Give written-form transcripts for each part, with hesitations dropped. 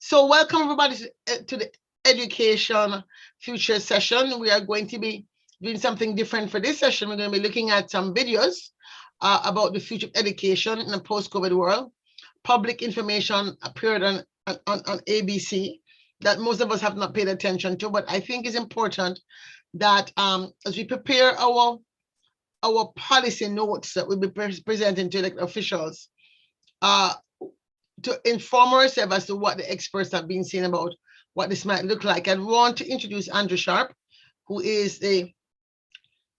So welcome everybody to the Education Future session. We are going to be doing something different for this session. We're going to be looking at some videos about the future of education in a post-COVID world. Public information appeared on ABC that most of us have not paid attention to, but I think it's important that as we prepare our policy notes that we'll be presenting to elected officials, to inform ourselves as to what the experts have been saying about what this might look like. I want to introduce Andrew Sharp, who is the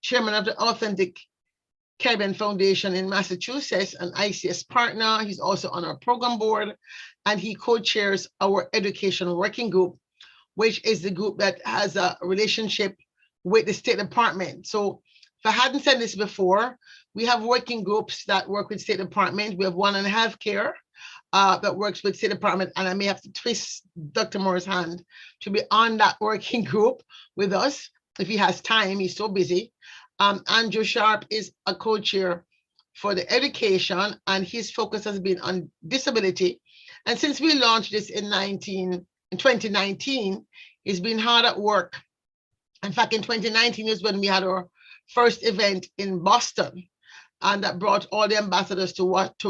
chairman of the Authentic Caribbean Foundation in Massachusetts, an ICS partner. He's also on our program board, and he co-chairs our education working group, which is the group that has a relationship with the State Department. So if I hadn't said this before, we have working groups that work with State Department. We have one on healthcare that works with State Department, and I may have to twist Dr. Moore's hand to be on that working group with us if he has time. He's so busy. Andrew Sharp is a co-chair for the education, and his focus has been on disability. And since we launched this in 2019, he's been hard at work. In fact, in 2019 is when we had our first event in Boston, and that brought all the ambassadors to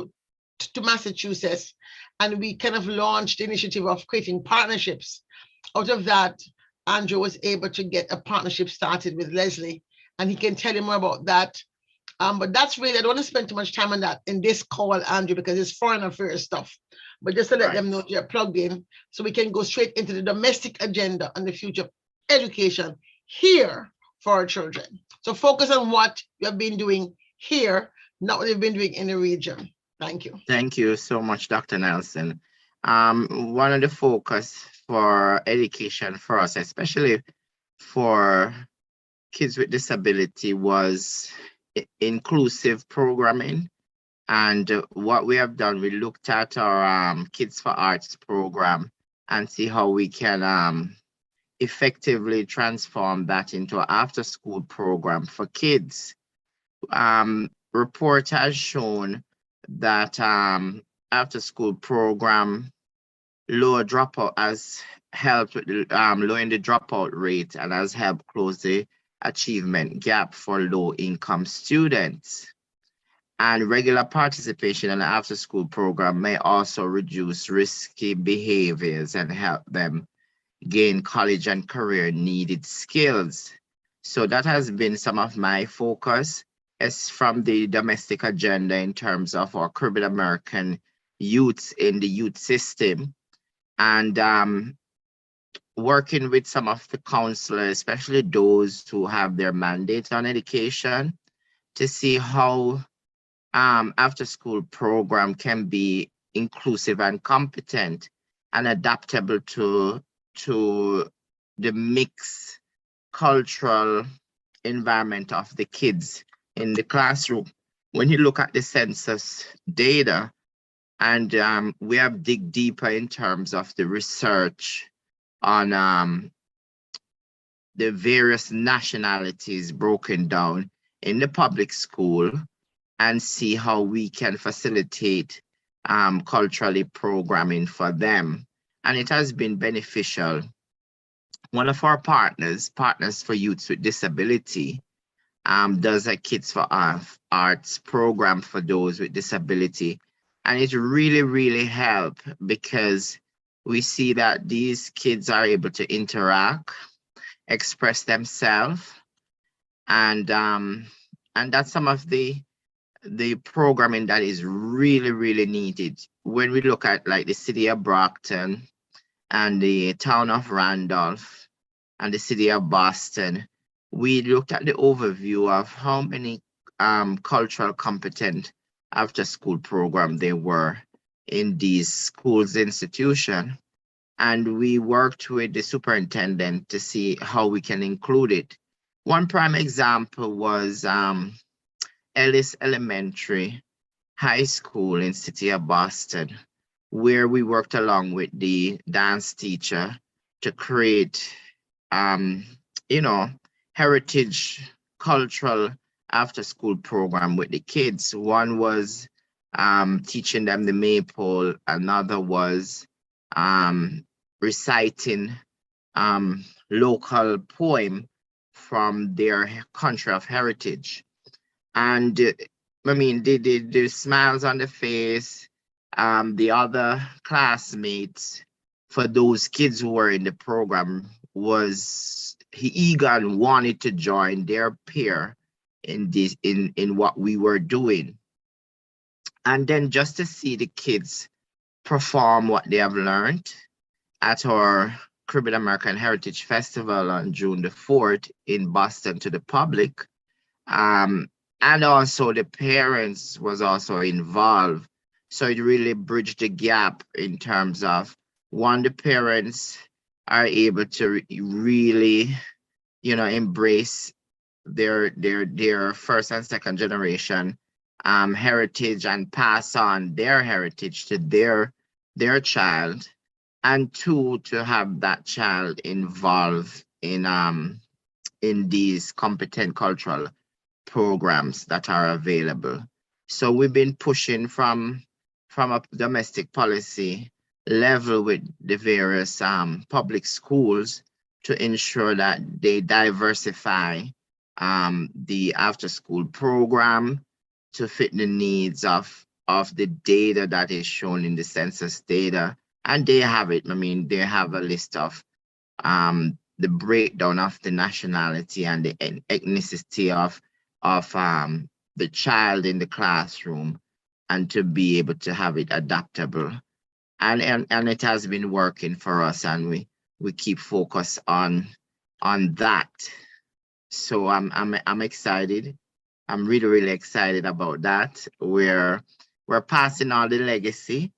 Massachusetts, and we kind of launched the initiative of creating partnerships. Out of that, Andrew was able to get a partnership started with Leslie, and he can tell you more about that. But that's really, I don't want to spend too much time on that in this call, Andrew, because it's foreign affairs stuff. But just to let them know you're plugged in, so we can go straight into the domestic agenda and the future of education here for our children. So focus on what you have been doing here, not what you've been doing in the region. Thank you. Thank you so much, Dr. Nelson. One of the focus for education for us, especially for kids with disability, was inclusive programming. And what we have done, we looked at our Kids for Arts program and see how we can effectively transform that into an after-school program for kids. Report has shown that after-school program lower dropout has helped with lowering the dropout rate and has helped close the achievement gap for low-income students. And regular participation in the after-school program may also reduce risky behaviors and help them gain college and career needed skills. So that has been some of my focus as from the domestic agenda in terms of our Caribbean American youths in the youth system, and working with some of the counselors, especially those who have their mandate on education, to see how after-school program can be inclusive and competent and adaptable to the mixed cultural environment of the kids in the classroom. When you look at the census data, and we have dig deeper in terms of the research on the various nationalities broken down in the public school, and see how we can facilitate culturally programming for them. And it has been beneficial. One of our Partners for Youths with Disability, does a Kids for Arts program for those with disability. And it really helped, because we see that these kids are able to interact, express themselves, and that's some of the programming that is really needed. When we look at like the city of Brockton and the town of Randolph and the city of Boston, we looked at the overview of how many cultural competent after school program there were in these schools institution. And we worked with the superintendent to see how we can include it. One prime example was Ellis Elementary High School in city of Boston, where we worked along with the dance teacher to create, heritage cultural after school program with the kids. One was teaching them the maypole, another was reciting local poem from their country of heritage. And I mean, the smiles on the face, the other classmates for those kids who were in the program was eager and wanted to join their peer in this in what we were doing. And then just to see the kids perform what they have learned at our Caribbean American Heritage Festival on June the 4th in Boston to the public. And also the parents was also involved. So it really bridged the gap in terms of, one, the parents are able to really, embrace their first and second generation heritage and pass on their heritage to their child, and two, to have that child involved in these competent cultural programs that are available. So we've been pushing from a domestic policy level with the various public schools to ensure that they diversify the after school program to fit the needs of the data that is shown in the census data. And they have it. I mean, they have a list of the breakdown of the nationality and the ethnicity of the child in the classroom, and to be able to have it adaptable. And it has been working for us, and we keep focus on that. So I'm excited. I'm really excited about that. We're passing on the legacy.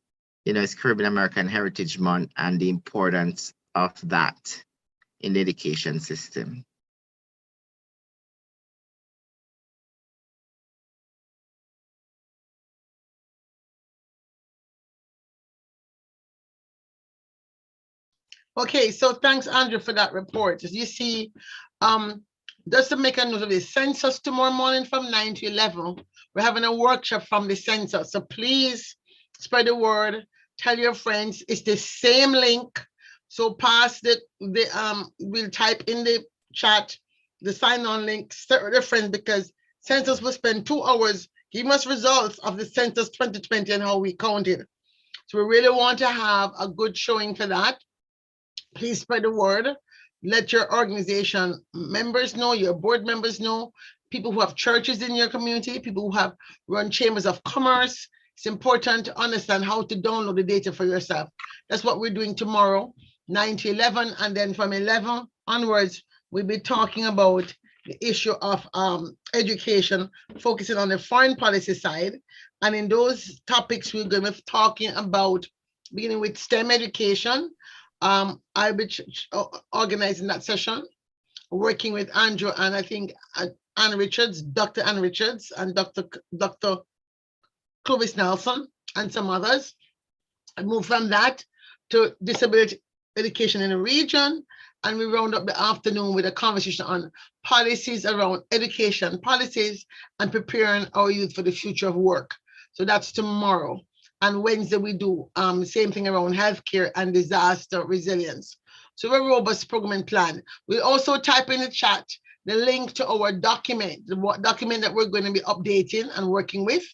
It's Caribbean American Heritage Month, and the importance of that in the education system. Okay, so thanks, Andrew, for that report. As you see, just to make a note of the census tomorrow morning from 9 to 11, we're having a workshop from the census. So please spread the word, tell your friends. It's the same link. So pass we'll type in the chat the sign-on link, start with a friend, because census will spend 2 hours giving us results of the census 2020 and how we counted. So we really want to have a good showing for that. Please spread the word. Let your organization members know, your board members know, people who have churches in your community, people who have run chambers of commerce. It's important to understand how to download the data for yourself. That's what we're doing tomorrow, 9 to 11. And then from 11 onwards, we'll be talking about the issue of education, focusing on the foreign policy side. And in those topics, we're going to be talking about, beginning with STEM education. I'll be organizing that session, working with Andrew and I think Ann Richards, Dr. Ann Richards, and Dr. Clovis Nelson, and some others. I move from that to disability education in the region, and we round up the afternoon with a conversation on policies around education policies and preparing our youth for the future of work. So that's tomorrow. And Wednesday, we do same thing around healthcare and disaster resilience. So a robust program and plan. We'll also type in the chat the link to our document, the document that we're going to be updating and working with,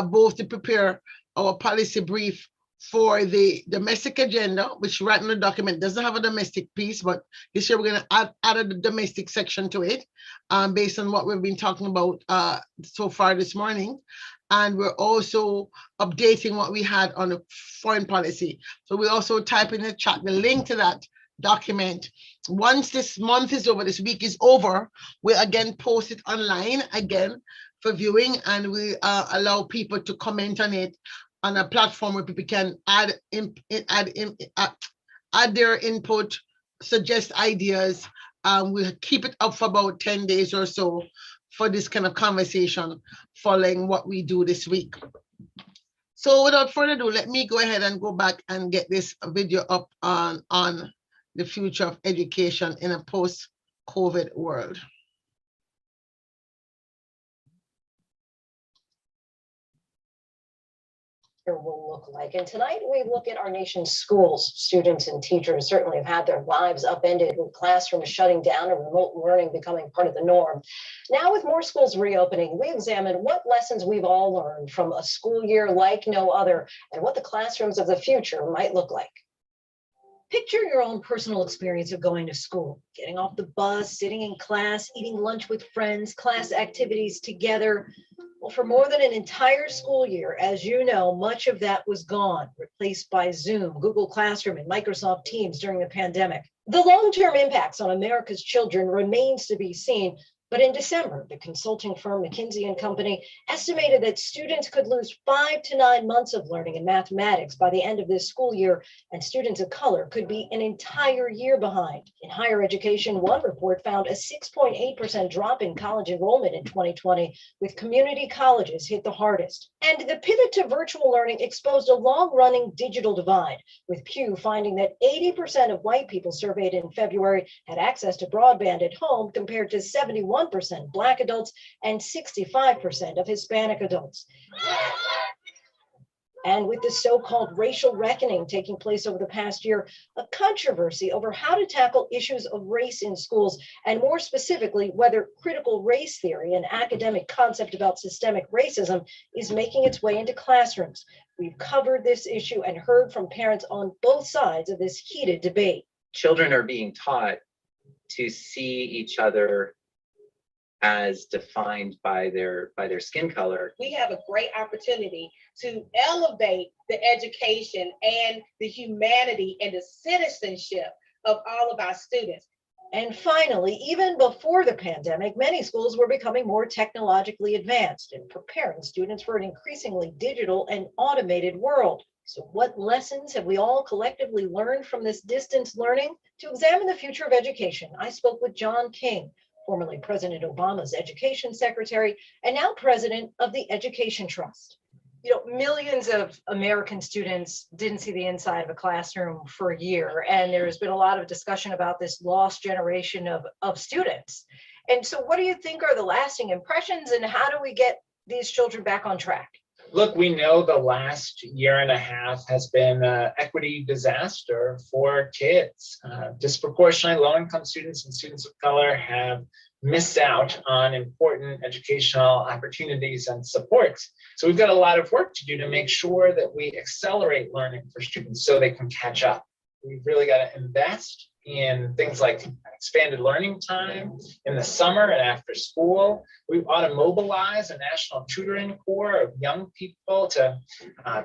both to prepare our policy brief for the domestic agenda, which right in the document doesn't have a domestic piece, but this year we're going to add a domestic section to it, based on what we've been talking about so far this morning. And we're also updating what we had on the foreign policy. So we also type in the chat the link to that document. Once this month is over, this week is over, we'll again post it online again for viewing, and we allow people to comment on it on a platform where people can add their input, suggest ideas. We'll keep it up for about 10 days or so for this kind of conversation following what we do this week. So without further ado, let me go ahead and go back and get this video up on the future of education in a post-COVID world. look like. And tonight we look at our nation's schools. Students and teachers certainly have had their lives upended with classrooms shutting down and remote learning becoming part of the norm. Now, with more schools reopening, we examine what lessons we've all learned from a school year like no other and what the classrooms of the future might look like. Picture your own personal experience of going to school, getting off the bus, sitting in class, eating lunch with friends, class activities together. Well, for more than an entire school year, as you know, much of that was gone, replaced by Zoom, Google Classroom, and Microsoft Teams during the pandemic. The long-term impacts on America's children remains to be seen. But in December, the consulting firm McKinsey & Company estimated that students could lose 5 to 9 months of learning in mathematics by the end of this school year, and students of color could be an entire year behind. In higher education, one report found a 6.8% drop in college enrollment in 2020, with community colleges hit the hardest. And the pivot to virtual learning exposed a long-running digital divide, with Pew finding that 80% of white people surveyed in February had access to broadband at home compared to 71% Black adults and 65% of Hispanic adults. And with the so-called racial reckoning taking place over the past year, a controversy over how to tackle issues of race in schools, and more specifically, whether critical race theory, an academic concept about systemic racism, is making its way into classrooms. We've covered this issue and heard from parents on both sides of this heated debate. Children are being taught to see each other as defined by their skin color. We have a great opportunity to elevate the education and the humanity and the citizenship of all of our students. And finally, even before the pandemic, many schools were becoming more technologically advanced and preparing students for an increasingly digital and automated world. So what lessons have we all collectively learned from this distance learning? To examine the future of education, I spoke with John King, formerly President Obama's education secretary, and now president of the Education Trust. You know, millions of American students didn't see the inside of a classroom for a year, and there's been a lot of discussion about this lost generation of students. And so what do you think are the lasting impressions, and how do we get these children back on track? Look, we know the last year and a half has been an equity disaster for kids. Disproportionately low-income students and students of color have missed out on important educational opportunities and supports. So we've got a lot of work to do to make sure that we accelerate learning for students so they can catch up. We've really got to invest in things like expanded learning time in the summer and after school. We ought to mobilize a national tutoring corps of young people to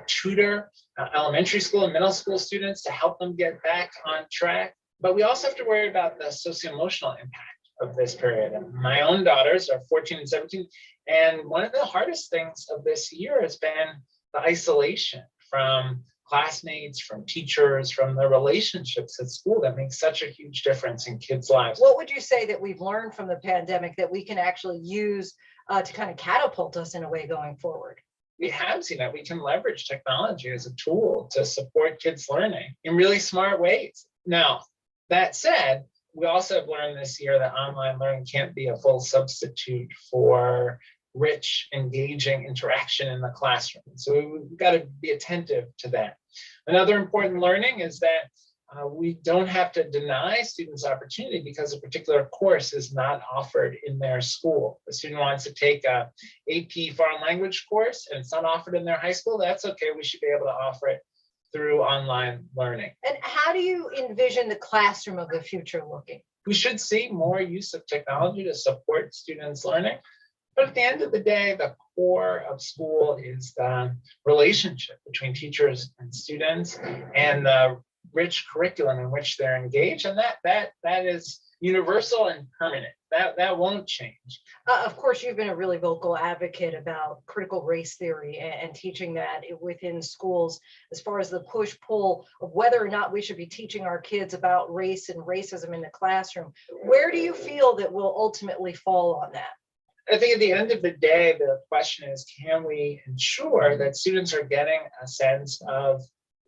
tutor elementary school and middle school students to help them get back on track. But we also have to worry about the socio-emotional impact of this period. And my own daughters are 14 and 17, and one of the hardest things of this year has been the isolation from classmates, from teachers, from the relationships at school that make such a huge difference in kids' lives. What would you say that we've learned from the pandemic that we can actually use to kind of catapult us in a way going forward? We have seen that we can leverage technology as a tool to support kids' learning in really smart ways. Now, that said, we also have learned this year that online learning can't be a full substitute for rich, engaging interaction in the classroom. So we've got to be attentive to that. Another important learning is that we don't have to deny students opportunity because a particular course is not offered in their school. The student wants to take a AP foreign language course and it's not offered in their high school. That's okay. We should be able to offer it through online learning. And how do you envision the classroom of the future looking? We should see more use of technology to support students' learning. But at the end of the day, the core of school is the relationship between teachers and students and the rich curriculum in which they're engaged. And that is universal and permanent. That won't change. Of course, you've been a really vocal advocate about critical race theory and teaching that within schools as far as the push-pull of whether or not we should be teaching our kids about race and racism in the classroom. Where do you feel that we'll ultimately fall on that? I think at the end of the day, the question is, can we ensure that students are getting a sense of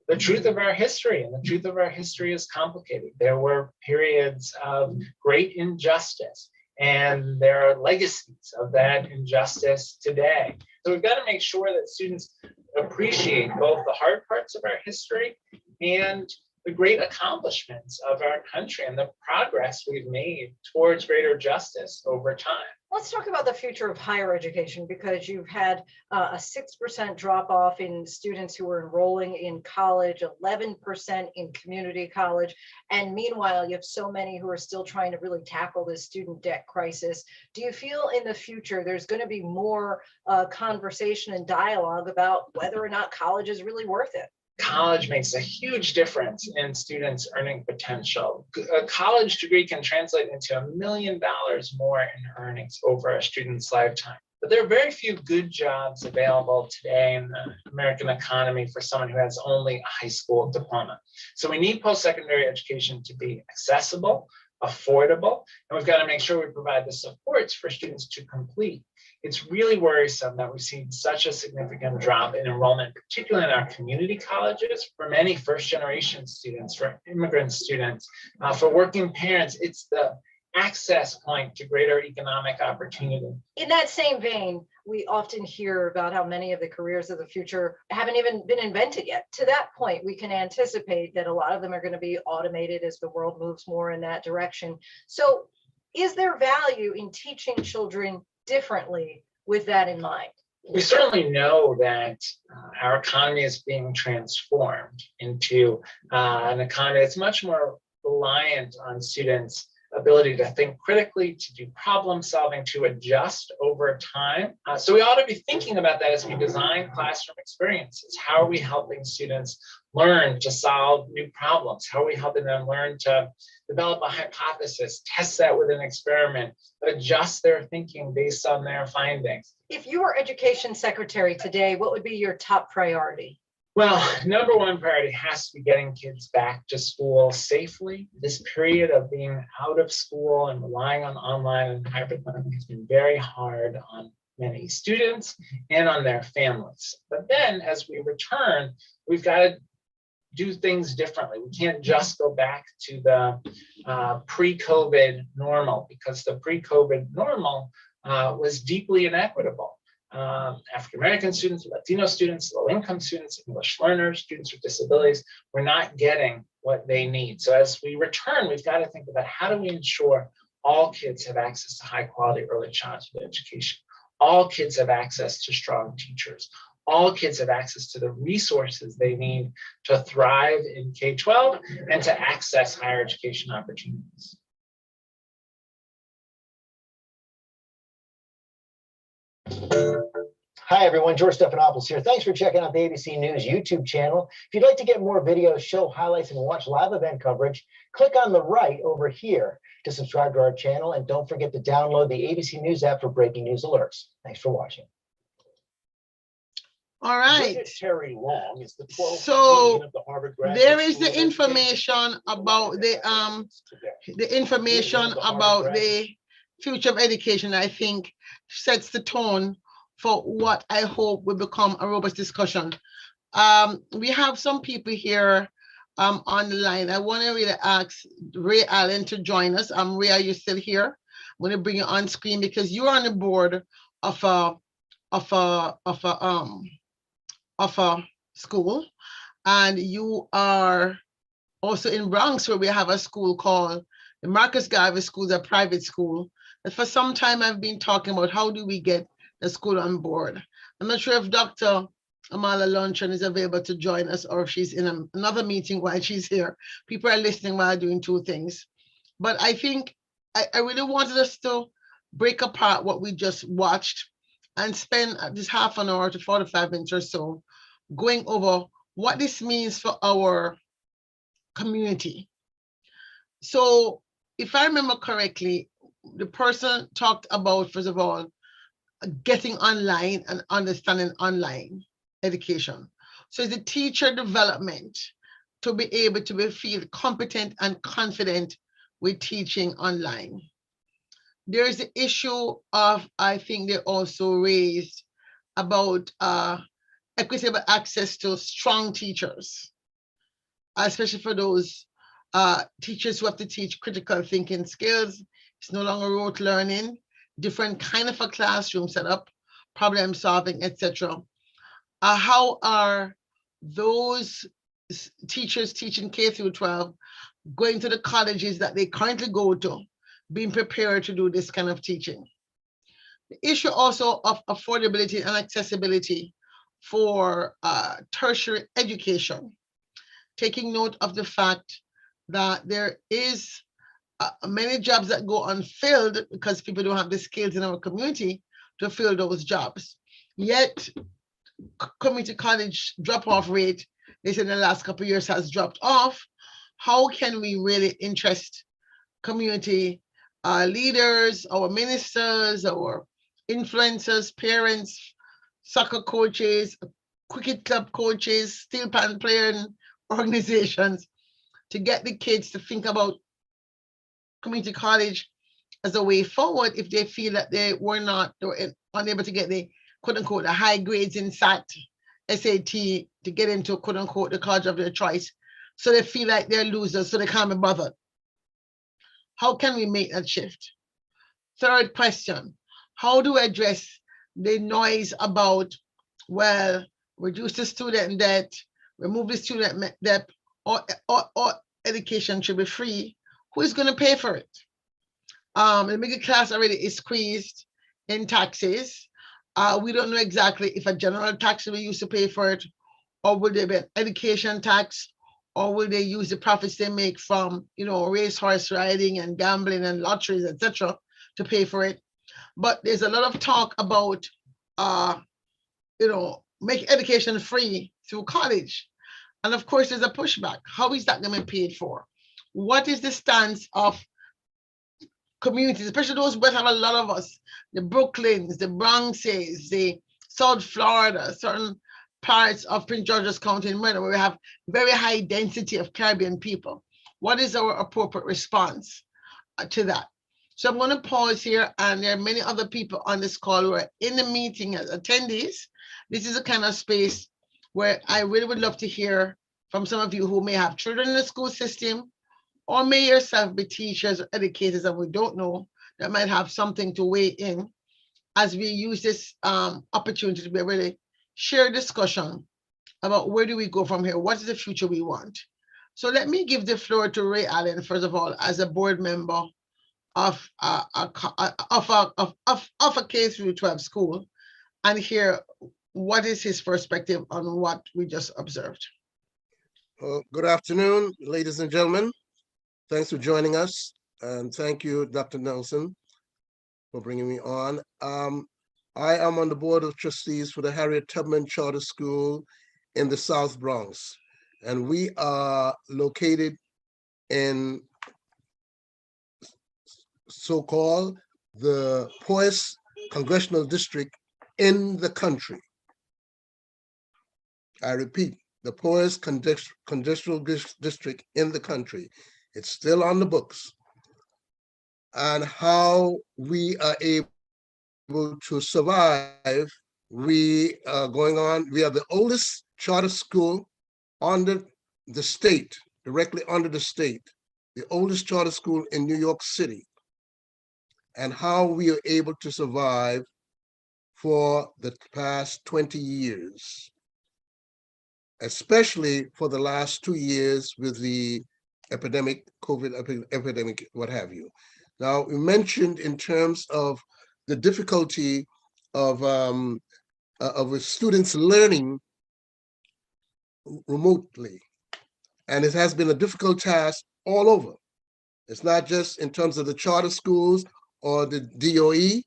the truth of our history? And the truth of our history is complicated. There were periods of great injustice And there are legacies of that injustice today. So we've got to make sure that students appreciate both the hard parts of our history and the great accomplishments of our country and the progress we've made towards greater justice over time. Let's talk about the future of higher education, because you've had a 6% drop off in students who are enrolling in college, 11% in community college. And meanwhile, you have so many who are still trying to really tackle this student debt crisis. Do you feel in the future there's going to be more conversation and dialogue about whether or not college is really worth it? College makes a huge difference in students' earning potential. A college degree can translate into $1 million more in earnings over a student's lifetime. But there are very few good jobs available today in the American economy for someone who has only a high school diploma. So we need post-secondary education to be accessible, affordable, and we've got to make sure we provide the supports for students to complete. It's really worrisome that we've seen such a significant drop in enrollment, particularly in our community colleges, for many first-generation students, for immigrant students, for working parents. It's the access point to greater economic opportunity. In that same vein, we often hear about how many of the careers of the future haven't even been invented yet. To that point, we can anticipate that a lot of them are going to be automated as the world moves more in that direction. So is there value in teaching children differently with that in mind? We certainly know that our economy is being transformed into an economy that's much more reliant on students' ability to think critically, to do problem solving, to adjust over time. So we ought to be thinking about that as we design classroom experiences. How are we helping students learn to solve new problems? How are we helping them learn to develop a hypothesis, test that with an experiment, adjust their thinking based on their findings? If you were education secretary today, what would be your top priority? Well, number one priority has to be getting kids back to school safely. This period of being out of school and relying on online and hybrid learning has been very hard on many students and on their families. But then as we return, we've got to do things differently. We can't just go back to the pre-COVID normal, because the pre-COVID normal was deeply inequitable. African-American students, Latino students, low-income students, English learners, students with disabilities were not getting what they need. So as we return, we've got to think about how do we ensure all kids have access to high-quality early childhood education. All kids have access to strong teachers. All kids have access to the resources they need to thrive in K-12 and to access higher education opportunities. Hi, everyone. George Stephanopoulos here. Thanks for checking out the ABC News YouTube channel. If you'd like to get more videos, show highlights, and watch live event coverage, click on the right over here to subscribe to our channel. And don't forget to download the ABC News app for breaking news alerts. Thanks for watching. All right. Terry Long is the 12th So of the Harvard Graduate there is School the of information about the information about the future of education. I think sets the tone for what I hope will become a robust discussion. We have some people here on the line. I want to really ask Ray Allen to join us. Ray, are you still here? I'm going to bring you on screen because you're on the board of a school, and you are also in Bronx, where we have a school called the Marcus Garvey School, a private school. And for some time, I've been talking about how do we get the school on board. I'm not sure if Dr. Amala Luncheon is available to join us, or if she's in another meeting while she's here. People are listening while doing two things. But I think I really wanted us to break apart what we just watched and spend this half an hour to 45 minutes or so going over what this means for our community. So if I remember correctly, the person talked about, first of all, getting online and understanding online education. So it's the teacher development to be able to feel competent and confident with teaching online. There is the issue of, I think they also raised about equitable access to strong teachers, especially for those teachers who have to teach critical thinking skills, It's no longer rote learning, different kind of a classroom setup, problem solving, etc. How are those teachers teaching K through 12 going to the colleges that they currently go to, being prepared to do this kind of teaching? The issue also of affordability and accessibility for tertiary education, taking note of the fact that there is many jobs that go unfilled because people don't have the skills in our community to fill those jobs. Yet, community college drop-off rate, they said in the last couple of years has dropped off. How can we really interest community leaders, our ministers, our influencers, parents, soccer coaches, cricket club coaches, steel pan playing organizations to get the kids to think about community college as a way forward if they feel that they were unable to get the quote unquote the high grades in SAT to get into quote unquote the college of their choice. So they feel like they're losers, so they can't be bothered. How can we make that shift? Third question, how do we address the noise about, well, reduce the student debt, remove the student debt, or education should be free? Who is going to pay for it? The middle class already is squeezed in taxes. We don't know exactly if a general tax will be used to pay for it, or will there be an education tax, or will they use the profits they make from, racehorse riding and gambling and lotteries, etc., to pay for it? But there's a lot of talk about, make education free through college. And of course, there's a pushback. How is that going to be paid for? What is the stance of communities, especially those who have a lot of us, the Brooklyns, the Bronxes, the South Florida, certain parts of Prince George's County in Maryland, where we have very high density of Caribbean people? What is our appropriate response to that? So I'm going to pause here, and there are many other people on this call who are in the meeting as attendees. This is a kind of space where I really would love to hear from some of you who may have children in the school system, or may yourself be teachers or educators that we don't know that might have something to weigh in as we use this opportunity to be able to share discussion about where do we go from here? What is the future we want? So let me give the floor to Ray Allen, first of all, as a board member of a K through 12 school, and hear what is his perspective on what we just observed. Well, good afternoon, ladies and gentlemen. Thanks for joining us, and thank you, Dr. Nelson, for bringing me on. I am on the board of trustees for the Harriet Tubman Charter School in the South Bronx, and we are located in so-called the poorest congressional district in the country. I repeat, the poorest congressional district in the country. It's still on the books. And how we are able to survive, we are going on. We are the oldest charter school under the state, directly under the state, the oldest charter school in New York City. And how we are able to survive for the past 20 years, especially for the last 2 years with the epidemic, COVID epidemic, what have you. Now, we mentioned in terms of the difficulty of students learning remotely. And it has been a difficult task all over. It's not just in terms of the charter schools or the DOE.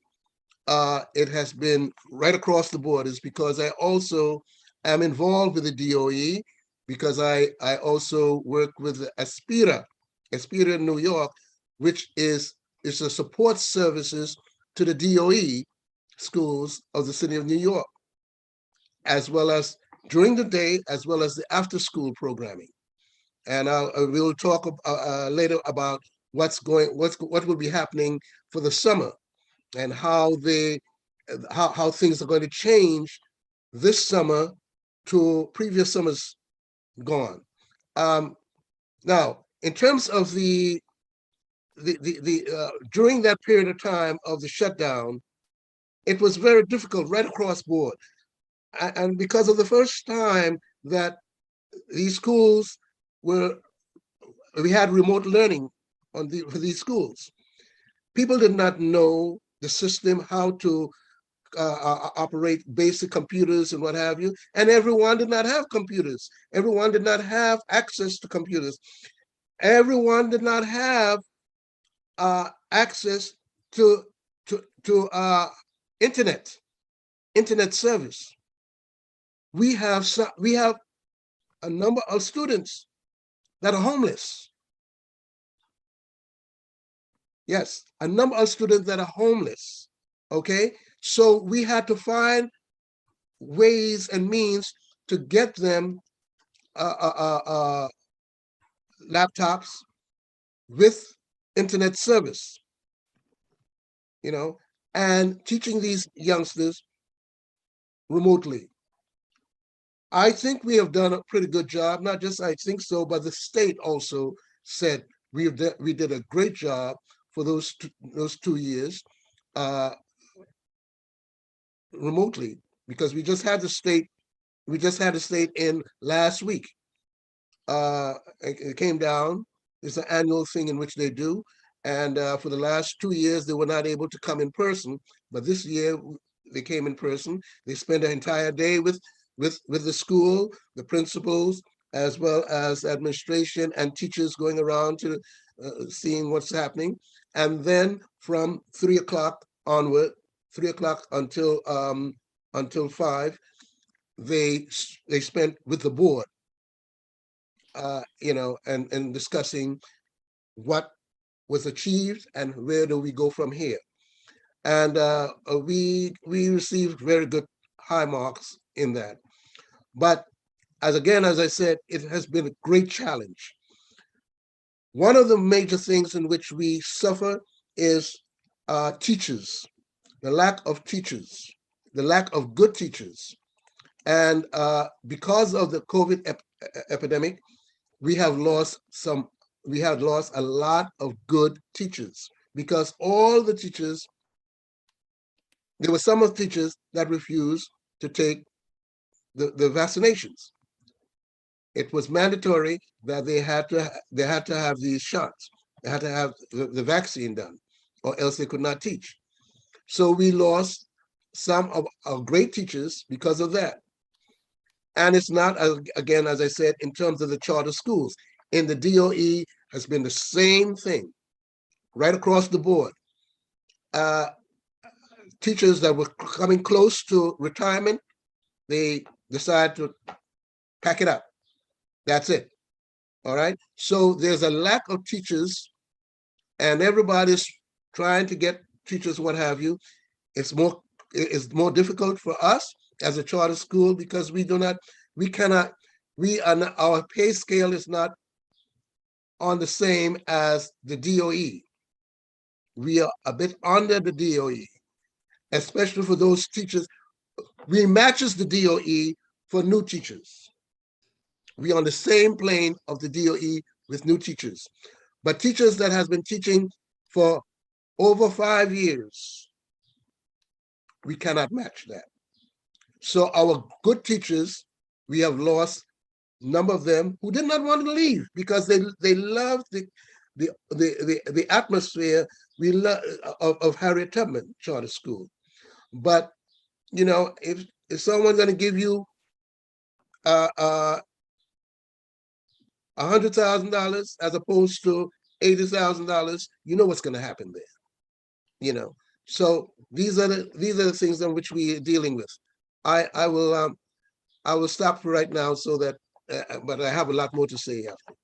It has been right across the board. It's because I also am involved with the DOE, because I also work with Aspira in New York, which is the support services to the DOE schools of the city of New York, as well as during the day, as well as the after-school programming. And we'll talk later about what will be happening for the summer, and how things are going to change this summer to previous summers gone. Now, in terms of the during that period of time of the shutdown, it was very difficult right across board. And because of the first time that these schools we had remote learning for these schools. People did not know the system, how to operate basic computers and what have you. And everyone did not have computers. Everyone did not have access to computers. Everyone did not have access to internet service. We have a number of students that are homeless. Yes, a number of students that are homeless. Okay, so we had to find ways and means to get them laptops with internet service, and teaching these youngsters remotely. I think we have done a pretty good job. Not just I think so, but the state also said we did a great job for those 2 years remotely, because we just had the state in last week. It came down. It's an annual thing in which they do, and for the last 2 years they were not able to come in person, but this year they came in person. They spent an entire day with the school, the principals, as well as administration and teachers, going around to seeing what's happening. And then from 3 o'clock onward, 3 o'clock until 5, they spent with the board, and discussing what was achieved and where do we go from here. And we received very good high marks in that. But as I said, it has been a great challenge. One of the major things in which we suffer is teachers, the lack of teachers, the lack of good teachers. And because of the COVID epidemic, we have lost a lot of good teachers, because all the teachers, there were some of the teachers that refused to take the vaccinations. It was mandatory that they had to have these shots. They had to have the vaccine done, or else they could not teach. So we lost some of our great teachers because of that. And it's not, again, as I said, in terms of the charter schools. In the DOE has been the same thing, right across the board. Teachers that were coming close to retirement, they decide to pack it up. That's it. All right. So there's a lack of teachers, and everybody's trying to get teachers, what have you. It's more difficult for us as a charter school, because our pay scale is not on the same as the DOE. We are a bit under the DOE, especially for those teachers. We matches the DOE for new teachers. We are on the same plane of the DOE with new teachers. But teachers that has been teaching for over 5 years, we cannot match that. So our good teachers, we have lost a number of them who did not want to leave, because they loved the atmosphere of Harriet Tubman Charter School. But if someone's going to give you $100,000 as opposed to $80,000, you know what's going to happen there. So these are the things on which we are dealing with. I will stop for right now, so that, but I have a lot more to say after.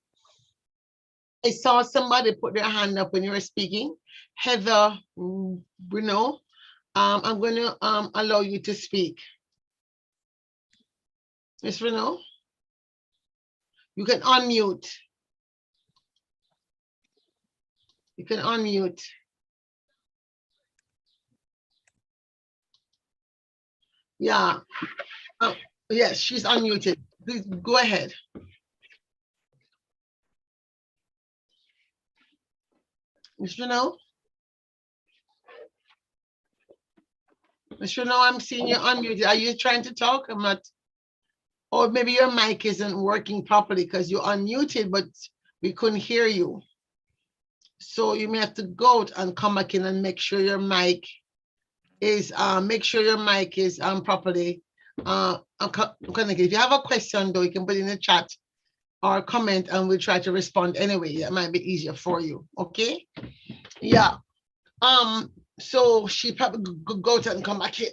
I saw somebody put their hand up when you were speaking. Heather Bruno, I'm going to allow you to speak. Ms. Renaud, you can unmute. You can unmute. Yeah. Yes, she's unmuted. Please go ahead. Mr. No? Mr. No, I'm seeing you unmuted. Are you trying to talk? I'm not. Or maybe your mic isn't working properly because you're unmuted, but we couldn't hear you. So you may have to go out and come back in and make sure your mic is properly connected. If you have a question though, you can put it in the chat or comment and we'll try to respond anyway. That might be easier for you. Okay. Yeah. So she probably go out and come back in.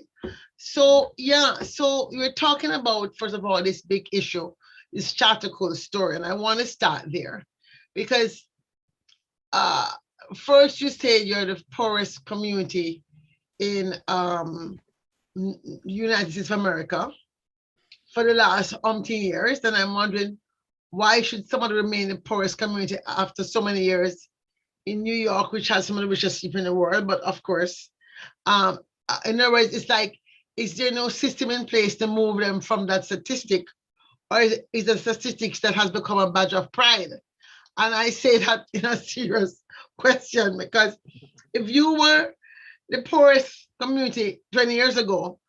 So yeah, so we're talking about, first of all, this big issue, this charter code story, and I want to start there because first you say you're the poorest community in United States of America for the last umpteen years, and I'm wondering why should someone remain the poorest community after so many years in New York, which has some of the richest people in the world. But of course, in other words, it's like, is there no system in place to move them from that statistic, or is it statistics that has become a badge of pride? And I say that in a serious question, because if you were the poorest community 20 years ago,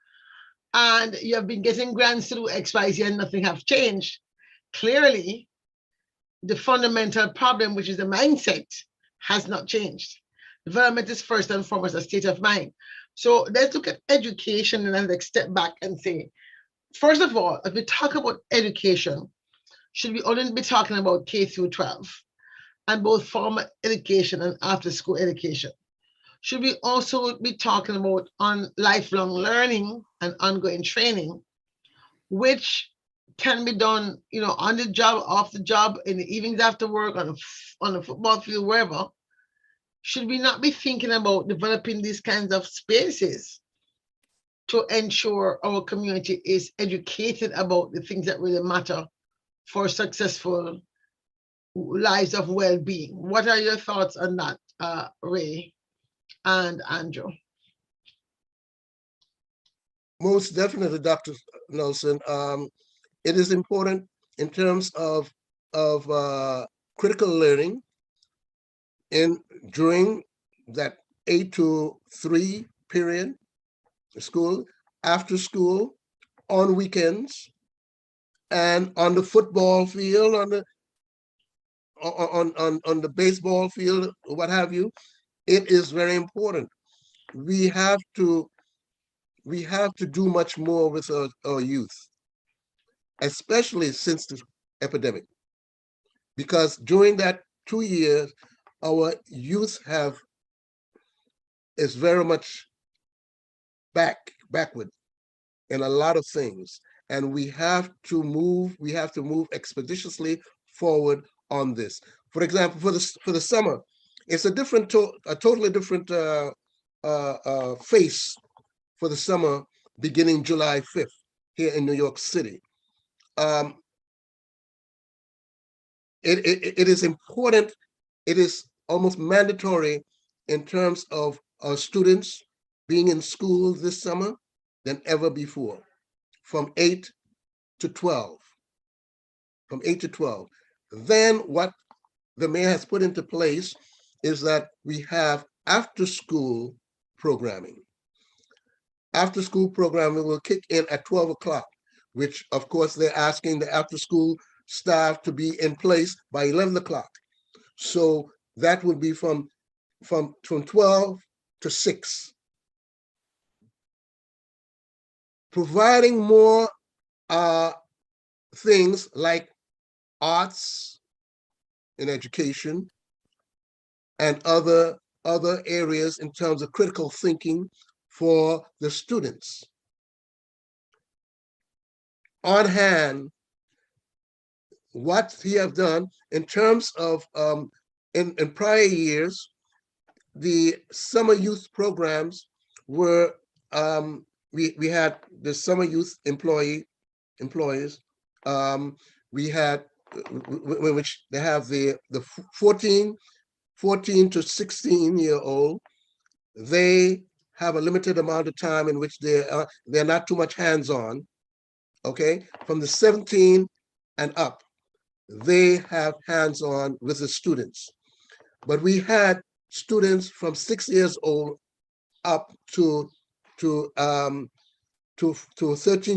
and you have been getting grants to do X, Y, Z, and nothing have changed, clearly the fundamental problem, which is the mindset, has not changed. Development is first and foremost a state of mind. So let's look at education and then like step back and say, first of all, if we talk about education, should we only be talking about K through 12 and both formal education and after school education? Should we also be talking about on lifelong learning and ongoing training, which can be done, you know, on the job, off the job, in the evenings after work, on the football field, wherever? Should we not be thinking about developing these kinds of spaces to ensure our community is educated about the things that really matter for successful lives of well-being? What are your thoughts on that, Ray and Andrew? Most definitely, Dr. Nelson. It is important in terms of critical learning during that 8 to 3 period, school, after school, on weekends, and on the football field, on the baseball field, what have you. It is very important. We have to do much more with our youth, especially since the epidemic, because during that 2 years, our youth is very much backward in a lot of things, and we have to move expeditiously forward on this. For example, for the summer, it's a totally different face for the summer beginning July 5th here in New York City. It is important. It is almost mandatory in terms of our students being in school this summer than ever before, from 8 to 12. From 8 to 12. Then what the mayor has put into place is that we have after-school programming. After-school programming will kick in at 12 o'clock, which of course they're asking the after-school staff to be in place by 11 o'clock. So that would be from 12 to 6. Providing more things like arts in education and other areas in terms of critical thinking for the students. On hand, what he have done in terms of in prior years, the summer youth programs were we had the summer youth employees. We had which they have the 14 to 16-year-old. They have a limited amount of time in which they're not too much hands-on. Okay, from the 17 and up, they have hands-on with the students. But we had students from 6 years old up to 13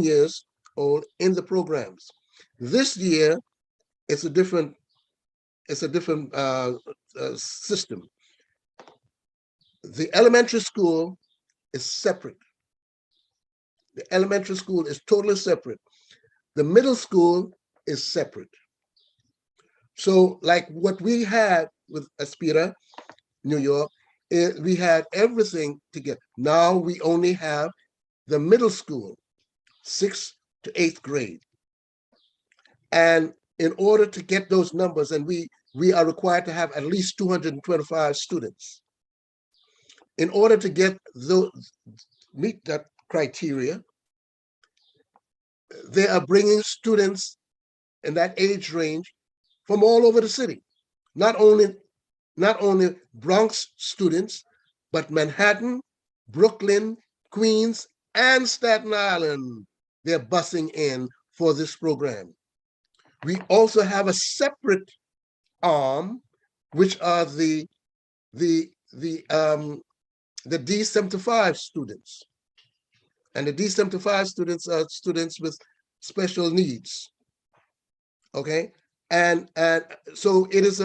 years old in the programs. This year, it's a different system. The elementary school is separate. The elementary school is totally separate. The middle school is separate. So like what we had with Aspira, New York, we had everything together. Now we only have the middle school, 6th to 8th grade. And in order to get those numbers, and we are required to have at least 225 students. In order to get those, meet that criteria, they are bringing students in that age range from all over the city. Not only Bronx students, but Manhattan, Brooklyn, Queens, and Staten Island. They're busing in for this program. We also have a separate arm, which are the D75 students. And the D75 students are students with special needs. Okay, and so it's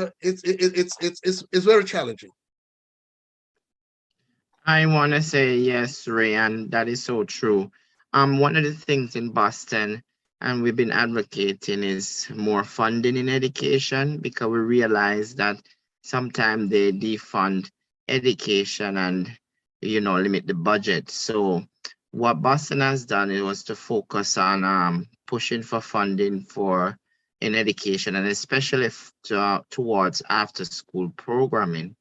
very challenging. I want to say yes, Ray, and that is so true. One of the things in Boston, and we've been advocating, is more funding in education, because we realize that sometimes they defund education and, you know, limit the budget. So what Boston has done, it was to focus on pushing for funding in education, and especially towards after school programming.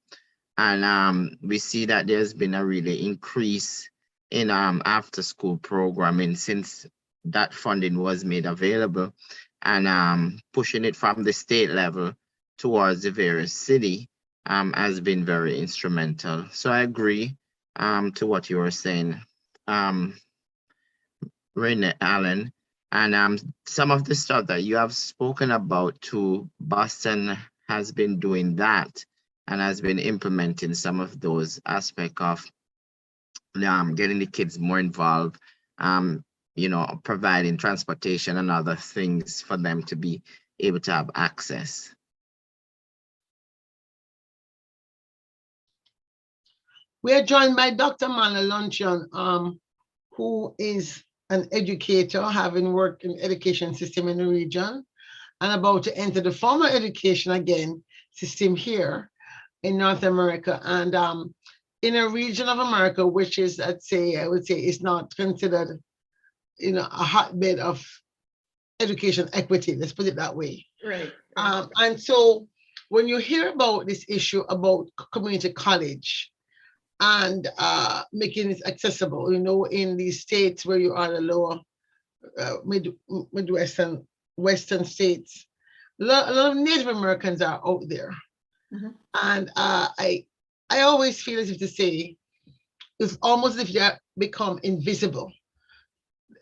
And we see that there's been a really increase in after school programming since that funding was made available, and pushing it from the state level towards the various city has been very instrumental. So I agree to what you were saying, Renee Allen. And some of the stuff that you have spoken about too, Boston has been doing that and has been implementing some of those aspects of getting the kids more involved, you know, providing transportation and other things for them to be able to have access. We are joined by Dr. Mala Luncheon, who is an educator, having worked in education system in the region and about to enter the formal education again system here in North America, and in a region of America which is, I would say is not considered, you know, a hotbed of education equity, let's put it that way. Right. And so when you hear about this issue about community college and making it accessible, you know, in these states where you are the lower Midwestern, Western states, a lot of Native Americans are out there. Mm-hmm. And I always feel as if to say, it's almost as if they become invisible.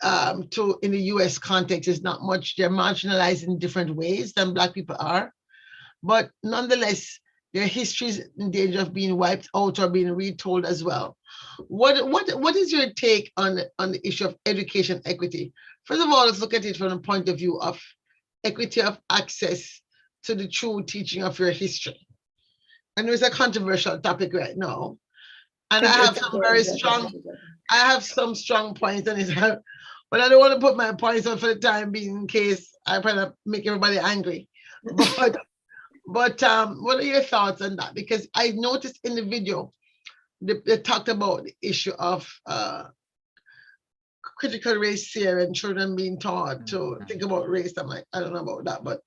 In the US context, is not much, they're marginalized in different ways than Black people are. But nonetheless, their history is in danger of being wiped out or being retold as well. What is your take on the issue of education equity? First of all, let's look at it from the point of view of equity of access to the true teaching of your history. And it's a controversial topic right now. And I have some strong points on it, but I don't want to put my points on for the time being in case I probably make everybody angry. But what are your thoughts on that? Because I noticed in the video, they talked about the issue of critical race theory and children being taught to think about race. I'm like, I don't know about that, but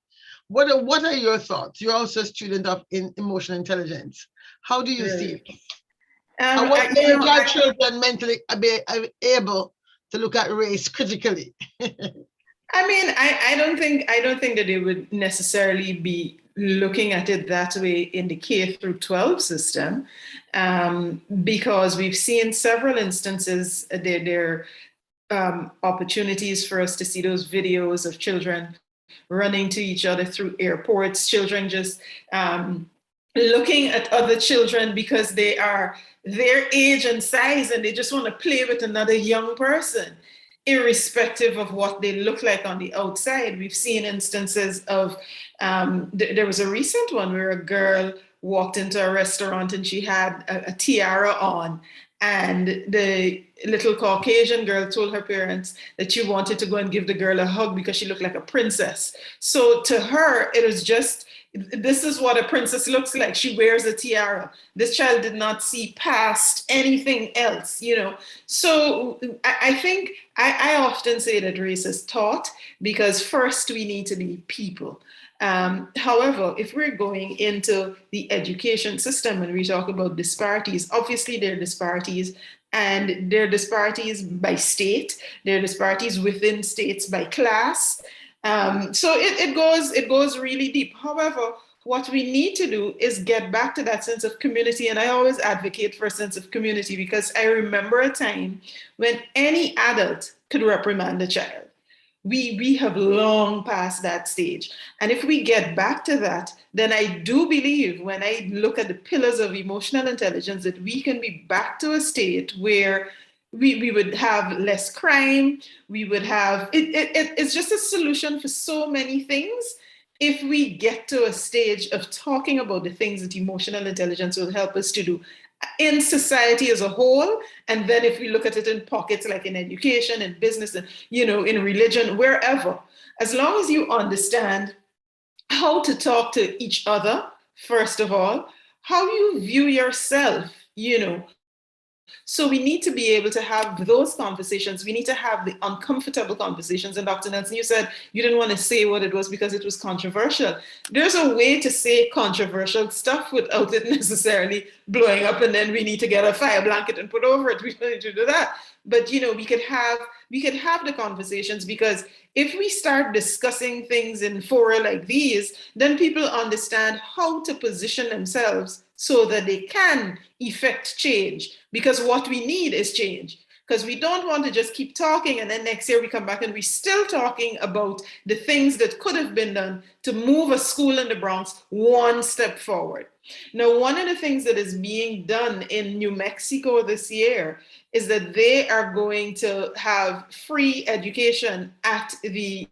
what are your thoughts? You're also a student of emotional intelligence. How do you see it? And what age are children mentally able to look at race critically? I mean, I don't think that they would necessarily be looking at it that way in the K through 12 system, because we've seen several instances there opportunities for us to see those videos of children running to each other through airports, children just looking at other children because they are their age and size and they just want to play with another young person, irrespective of what they look like on the outside. We've seen instances of, there was a recent one where a girl walked into a restaurant and she had a tiara on, and the little Caucasian girl told her parents that she wanted to go and give the girl a hug because she looked like a princess. So to her, it was just, this is what a princess looks like. She wears a tiara. This child did not see past anything else, you know. So I think I often say that race is taught because first we need to be people. However, if we're going into the education system and we talk about disparities, obviously there are disparities, and there are disparities by state, there are disparities within states by class. So it goes really deep. However, what we need to do is get back to that sense of community. And I always advocate for a sense of community because I remember a time when any adult could reprimand a child. We have long passed that stage. And if we get back to that, then I do believe when I look at the pillars of emotional intelligence that we can be back to a state where we would have less crime, we would have, it's just a solution for so many things if we get to a stage of talking about the things that emotional intelligence will help us to do in society as a whole. And then if we look at it in pockets, like in education and business and, you know, in religion, wherever, as long as you understand how to talk to each other, first of all, how you view yourself, you know. So we need to be able to have those conversations. We need to have the uncomfortable conversations. And Dr. Nelson, you said you didn't want to say what it was because it was controversial. There's a way to say controversial stuff without it necessarily blowing up, and then we need to get a fire blanket and put over it. We don't need to do that. But you know, we could have the conversations, because if we start discussing things in fora like these, then people understand how to position themselves so that they can effect change. Because what we need is change. Because we don't want to just keep talking and then next year we come back and we're still talking about the things that could have been done to move a school in the Bronx one step forward. Now, one of the things that is being done in New Mexico this year is that they are going to have free education at the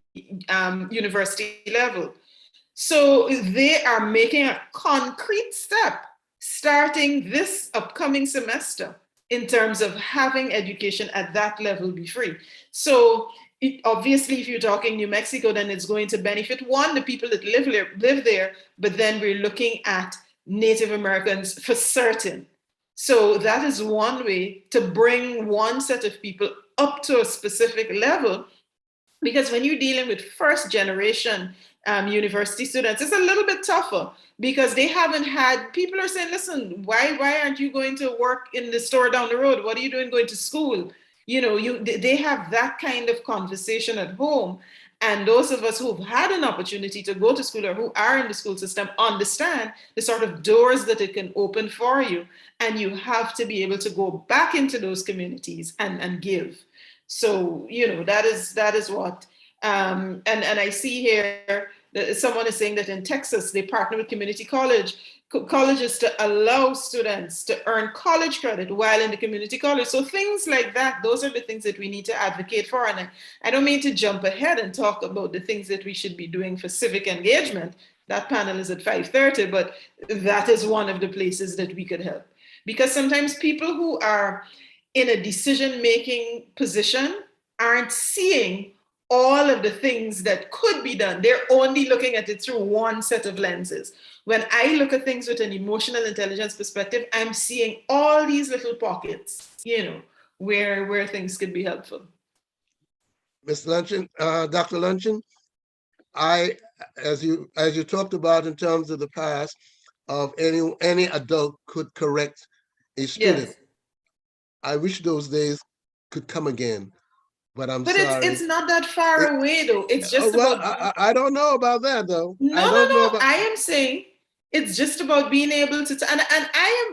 university level. So they are making a concrete step starting this upcoming semester in terms of having education at that level be free. So obviously, if you're talking New Mexico, then it's going to benefit, one, the people that live there, but then we're looking at Native Americans for certain. So that is one way to bring one set of people up to a specific level, because when you're dealing with first generation university students, it's a little bit tougher because they haven't had, people are saying, listen, why aren't you going to work in the store down the road? What are you doing going to school? You know, they have that kind of conversation at home. And those of us who've had an opportunity to go to school or who are in the school system understand the sort of doors that it can open for you. And you have to be able to go back into those communities and give. So, you know, that is what, and I see here that someone is saying that in Texas, they partner with community colleges to allow students to earn college credit while in the community college. So things like that, those are the things that we need to advocate for. And I don't mean to jump ahead and talk about the things that we should be doing for civic engagement. That panel is at 5:30, but that is one of the places that we could help. Because sometimes people who are in a decision-making position aren't seeing all of the things that could be done. They're only looking at it through one set of lenses. When I look at things with an emotional intelligence perspective, I'm seeing all these little pockets, you know, where things could be helpful. Mr. Luncheon, Dr. Luncheon, as you talked about in terms of the past of any adult could correct a student. Yes. I wish those days could come again. But sorry. It's not that far away, though. It's just about. I don't know about that, though. No. I am saying it's just about being able to. And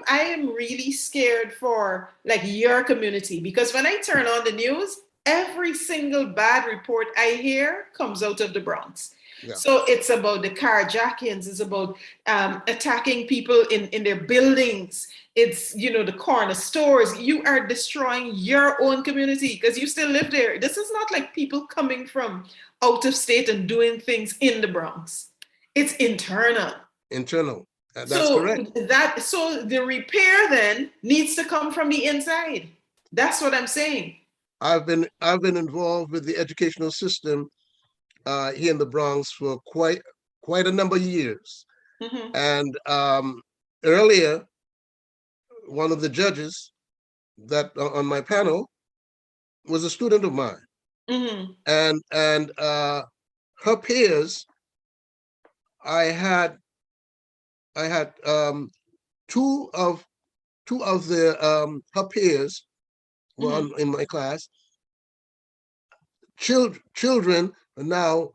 I am really scared for like your community, because when I turn on the news, every single bad report I hear comes out of the Bronx. Yeah. So it's about the carjackings, it's about attacking people in their buildings. It's, you know, the corner stores. You are destroying your own community because you still live there. This is not like people coming from out of state and doing things in the Bronx. It's internal. Internal. That's So correct. so the repair then needs to come from the inside. That's what I'm saying. I've been involved with the educational system here in the Bronx for quite a number of years. Mm-hmm. And earlier, one of the judges that on my panel was a student of mine. Mm-hmm. And her peers, I had two of her peers were in my class. Children are now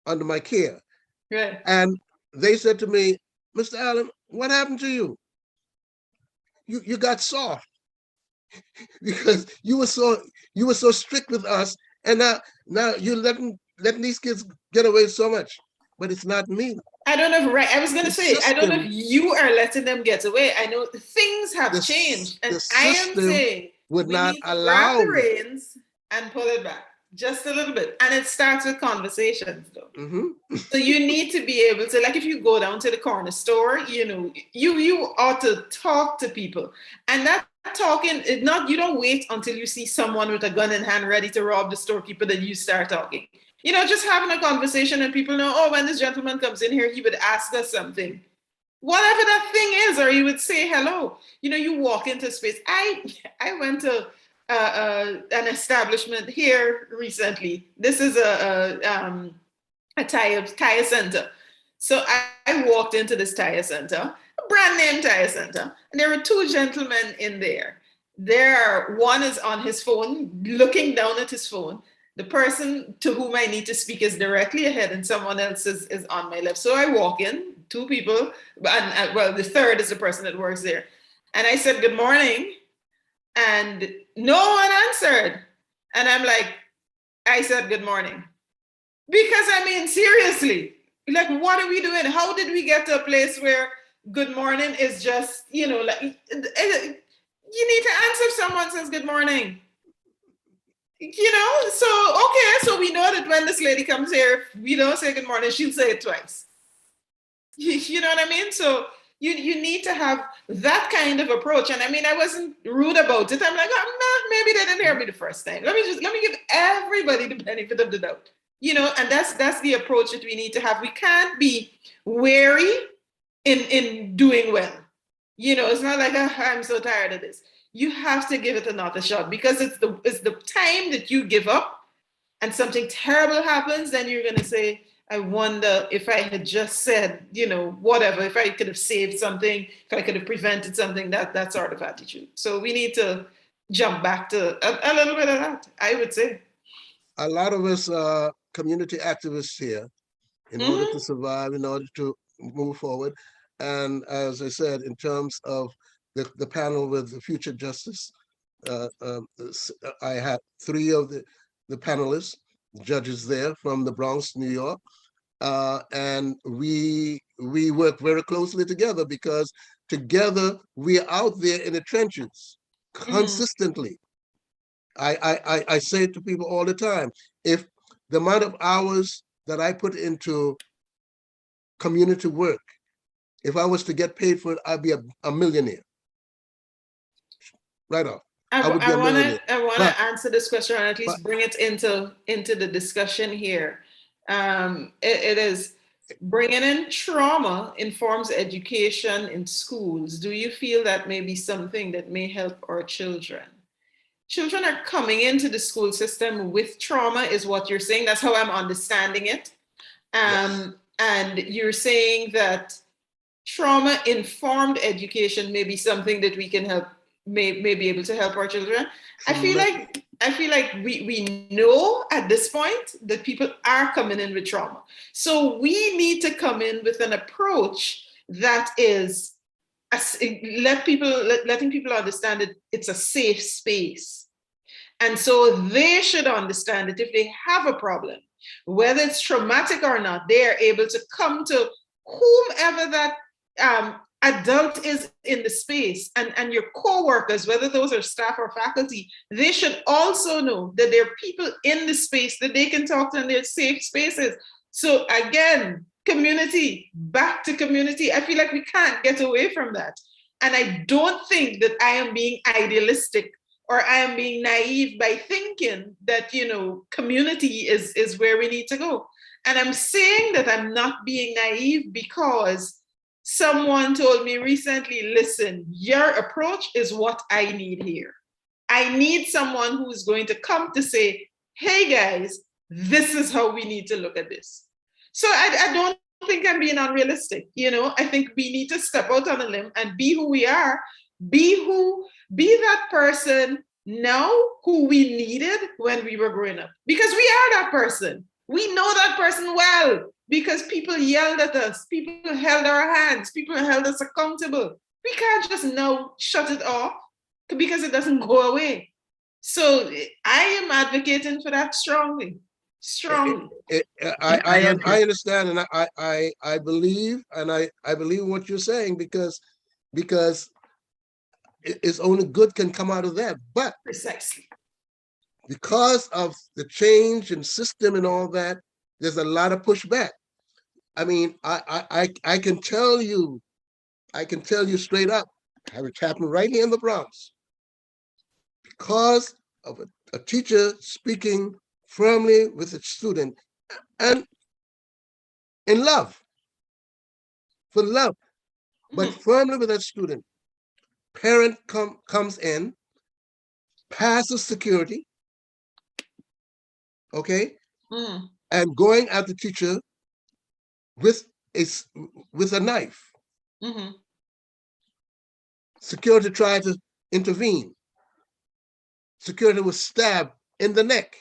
under my care. Right. And they said to me, Mr. Allen, what happened to you? You got soft because you were so strict with us, and now you're letting these kids get away so much. But it's not me. I don't know if right. I was gonna say, I don't know if system- you are letting them get away. I know things have changed, and the I am system saying would we not need to allow grab the me. reins and pull it back just a little bit. And it starts with conversations, though. Mm-hmm. So you need to be able to, like, if you go down to the corner store, you know, you ought to talk to people, and that talking is not. You don't wait until you see someone with a gun in hand ready to rob the storekeeper, then you start talking. You know, just having a conversation, and people know, oh, when this gentleman comes in here, he would ask us something, whatever that thing is, or he would say hello. You know, you walk into space. I went to an establishment here recently. This is a tire center. So I walked into this tire center, a brand name tire center, and there were two gentlemen in there. One is on his phone, looking down at his phone. The person to whom I need to speak is directly ahead, and someone else is on my left. So I walk in, two people, and well, the third is the person that works there. And I said, good morning. And no one answered. And I'm like, I said, good morning. Because I mean, seriously, like, what are we doing? How did we get to a place where good morning is just, you know, like, you need to answer if someone says good morning. You know, so, okay, so we know that when this lady comes here, if we don't say good morning, she'll say it twice. You know what I mean? So you need to have that kind of approach. And I mean, I wasn't rude about it. I'm like, oh, maybe they didn't hear me the first time. Let me give everybody the benefit of the doubt. You know, and that's the approach that we need to have. We can't be wary in doing well. You know, it's not like, oh, I'm so tired of this. You have to give it another shot, because it's the time that you give up and something terrible happens, then you're gonna say, I wonder if I had just said, you know, whatever, if I could have saved something, if I could have prevented something, that sort of attitude. So we need to jump back to a little bit of that, I would say. A lot of us are community activists here in order to survive, in order to move forward. And as I said, in terms of the panel with the future justice, I have three of the panelists, judges there from the Bronx, New York. And we work very closely together, because together we are out there in the trenches consistently. I say to people all the time, if the amount of hours that I put into community work, if I was to get paid for it, I'd be a millionaire. Right off. I want to answer this question, and at least bring it into the discussion here. It is bringing in trauma informs education in schools. Do you feel that may be something that may help our children? Children are coming into the school system with trauma, is what you're saying. That's how I'm understanding it. Yes. And you're saying that trauma-informed education may be something that we can help, may be able to help our children. I feel like we know at this point that people are coming in with trauma. So we need to come in with an approach that is letting people understand that it's a safe space. And so they should understand that if they have a problem, Whether it's traumatic or not, they are able to come to whomever that adult is in the space, and your co-workers, whether those are staff or faculty, they should also know that there are people in the space that they can talk to in their safe spaces. So again, community, back to community. I feel like we can't get away from that. And I don't think that I am being idealistic or I am being naive by thinking that, community is where we need to go. And I'm saying that I'm not being naive because someone told me recently, listen, your approach is what I need here. I need someone who's going to come to say, hey guys, this is how we need to look at this. So I don't think I'm being unrealistic. I think we need to step out on a limb and be who we are, be that person now who we needed when we were growing up, because we are that person. We know that person well because people yelled at us, people held our hands, people held us accountable. We can't just now shut it off because it doesn't go away. So I am advocating for that strongly. I understand, and I believe, and I believe what you're saying because it's only good can come out of that. But precisely because of the change in system and all that, there's a lot of pushback. I mean, I can tell you straight up, I have it happen right here in the Bronx. Because of a teacher speaking firmly with a student and in love, for love, but firmly with that student. Parent comes in, passes security, okay, and going at the teacher with a knife. Security tried to intervene. Security was stabbed in the neck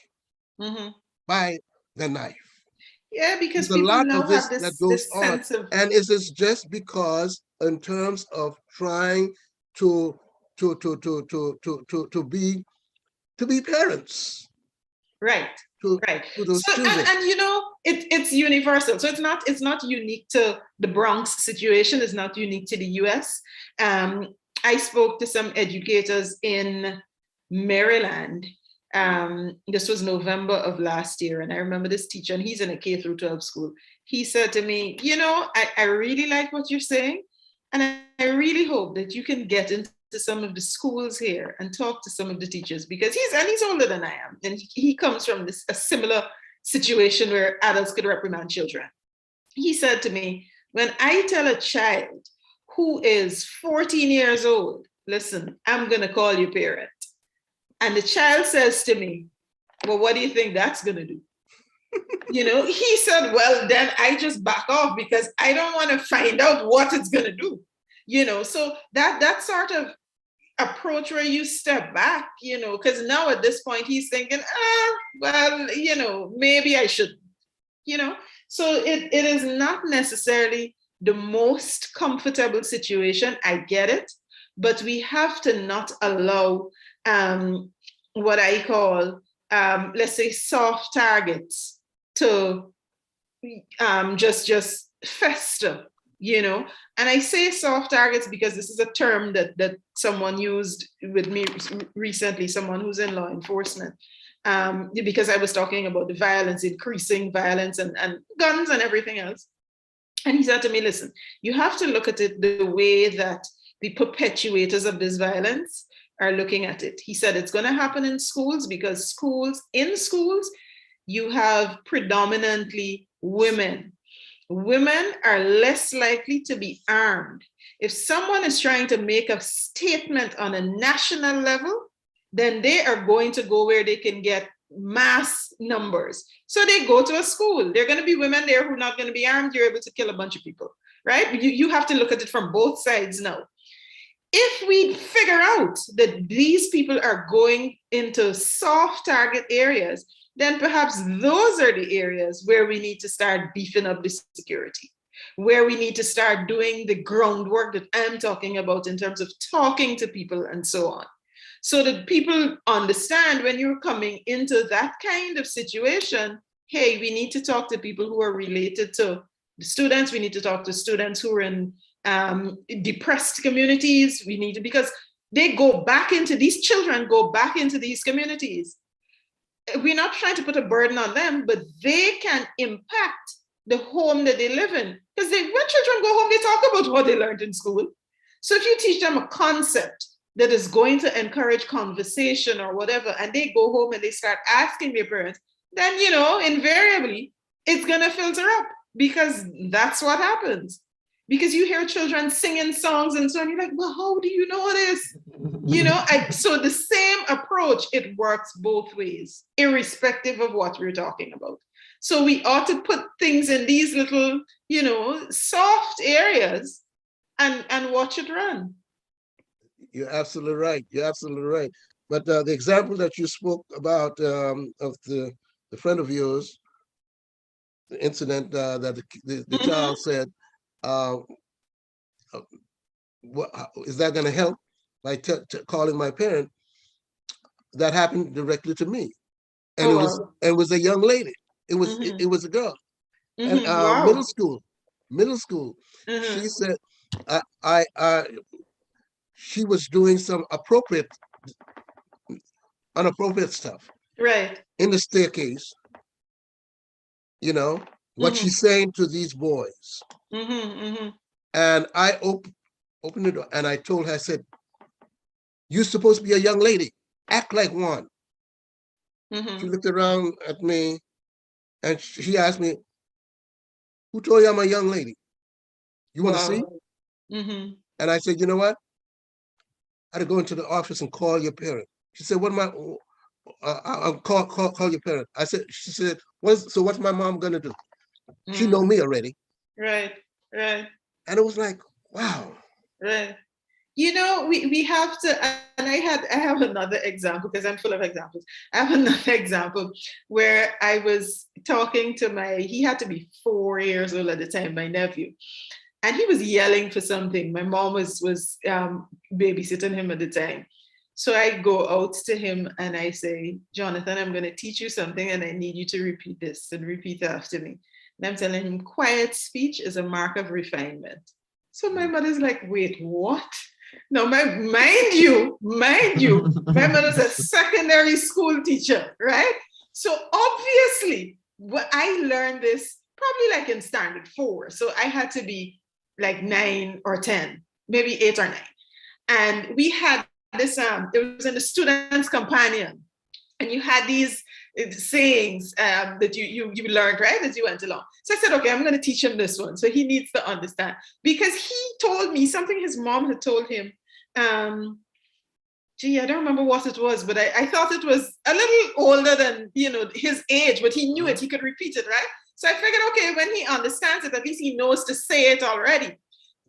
by the knife. Yeah, because there's a lot now of this have that goes on, and is this just because in terms of trying to be parents, right? Right. To those so, children. And it's universal. So it's not unique to the Bronx situation. It's not unique to the US. I spoke to some educators in Maryland. This was November of last year. And I remember this teacher, and he's in a K-12 school. He said to me, I really like what you're saying. And I really hope that you can get into some of the schools here and talk to some of the teachers, because he's older than I am. And he comes from a similar situation where adults could reprimand children. He said to me, when I tell a child who is 14 years old, listen, I'm going to call you parent. And the child says to me, well, what do you think that's going to do? He said, well, then I just back off because I don't want to find out what it's going to do. So that sort of approach where you step back, because now at this point he's thinking, well, maybe I shouldn't, So it is not necessarily the most comfortable situation. I get it, but we have to not allow what I call, let's say, soft targets to just fester, And I say soft targets because this is a term that someone used with me recently, someone who's in law enforcement, because I was talking about the violence, increasing violence and guns and everything else. And he said to me, listen, you have to look at it the way that the perpetuators of this violence are looking at it. He said it's going to happen in schools because in schools, you have predominantly women. Women are less likely to be armed. If someone is trying to make a statement on a national level, then they are going to go where they can get mass numbers. So they go to a school. There are going to be women there who are not going to be armed. You're able to kill a bunch of people, right? You have to look at it from both sides now. If we figure out that these people are going into soft target areas, then perhaps those are the areas where we need to start beefing up the security, where we need to start doing the groundwork that I'm talking about in terms of talking to people and so on. So that people understand when you're coming into that kind of situation, hey, we need to talk to people who are related to the students. We need to talk to students who are in depressed communities. We need to, because they go back into, these children go back into these communities. We're not trying to put a burden on them, but they can impact the home that they live in. Because when children go home, they talk about what they learned in school. So if you teach them a concept that is going to encourage conversation or whatever, and they go home and they start asking their parents, then, you know, invariably, it's going to filter up, because that's what happens. Because you hear children singing songs and so on, you're like, well, how do you know this? You know, so the same approach, it works both ways, irrespective of what we're talking about. So we ought to put things in these little, you know, soft areas and watch it run. You're absolutely right. You're absolutely right. But the example that you spoke about of the friend of yours, the incident that the child said, what, is that going to help by calling my parent? That happened directly to me, and it was a young lady. It was it was a girl, and Wow. middle school. She said, she was doing some inappropriate stuff, right, in the staircase. You know what she's saying to these boys, and I opened the door and I told her, I said, "You're supposed to be a young lady. Act like one." She looked around at me and she asked me, "Who told you I'm a young lady? You want to see?" And I said, "You know what? I had to go into the office and call your parent." She said, "What am I? I'll call your parent." She said, what's my mom gonna do? She know me already. Right. And it was like, wow. Right. You know, we have to, and I have another example, because I'm full of examples. I have another example where I was talking to he had to be 4 years old at the time, my nephew, and he was yelling for something. My mom was babysitting him at the time. So I go out to him and I say, "Jonathan, I'm going to teach you something and I need you to repeat this and repeat after me." And I'm telling him, quiet speech is a mark of refinement. So my mother's like, "Wait, what?" Now, mind you, my mother's a secondary school teacher, right? So obviously, I learned this probably like in standard 4. So I had to be like 9 or 10, maybe 8 or 9. And we had this, it was in the Student's Companion. And you had these sayings that you learned, right, as you went along. So I said, okay, I'm going to teach him this one. So he needs to understand. Because he told me something his mom had told him. Gee, I don't remember what it was, but I thought it was a little older than, you know, his age, but he knew it. He could repeat it, right? So I figured, okay, when he understands it, at least he knows to say it already.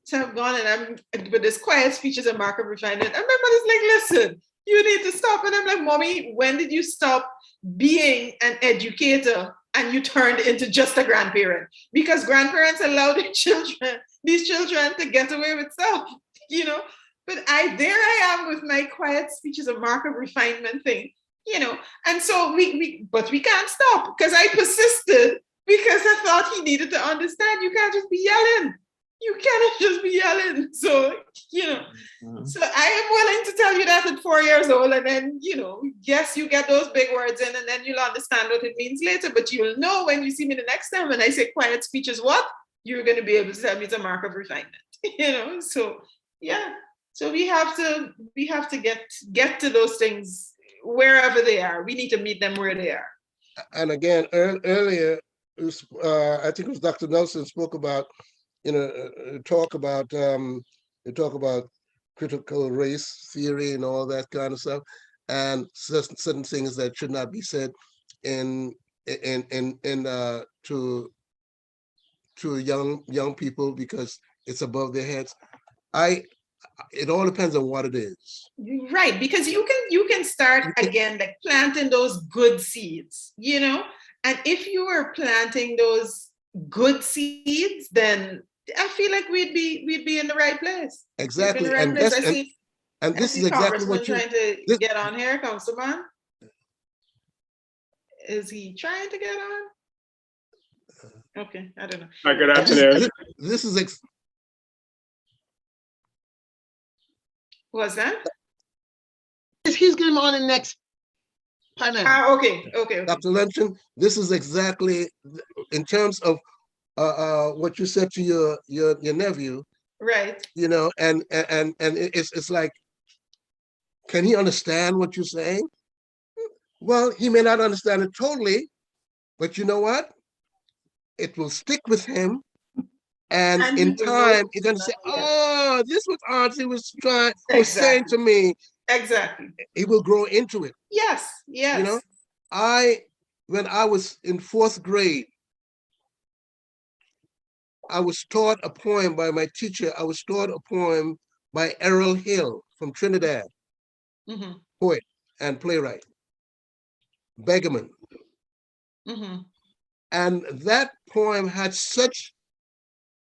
So I've gone and but this quiet speech is a mark of refinement. And my mother's like, "Listen, you need to stop." And I'm like, "Mommy, when did you stop being an educator and you turned into just a grandparent?" Because grandparents allow these children to get away with stuff, you know. But there I am with my quiet speech is a mark of refinement thing, you know. And so but we can't stop, because I persisted, because I thought he needed to understand you can't just be yelling. You cannot just be yelling. So, you know, so I am willing to tell you that at 4 years old. And then, you know, yes, you get those big words in and then you'll understand what it means later. But you'll know when you see me the next time when I say quiet speech is what, you're going to be able to tell me it's a mark of refinement, you know? So, yeah. So we have to get to those things wherever they are. We need to meet them where they are. And again, earlier, I think it was Dr. Nelson spoke about, you know, talk about critical race theory and all that kind of stuff, and certain things that should not be said to young people because it's above their heads. It all depends on what it is. Right, because you can start again like planting those good seeds, you know, and if you are planting those good seeds, then I feel like we'd be in the right place. Exactly, and this is exactly what you're trying to get on here. Councilman, is he trying to get on? Okay, I don't know. Hi, good afternoon. This is What's that? He's going on the next panel. Okay. Dr. Lempton, this is exactly in terms of what you said to your nephew, Right. you know, and it's like, can he understand what you're saying? Well, he may not understand it totally, but you know what? It will stick with him. And in time, he's gonna say, "Oh, this was Auntie was saying to me." Exactly. He will grow into it. Yes. You know, when I was in 4th grade, I was taught a poem by my teacher. I was taught a poem by Errol Hill from Trinidad, poet and playwright, beggarman. And that poem had such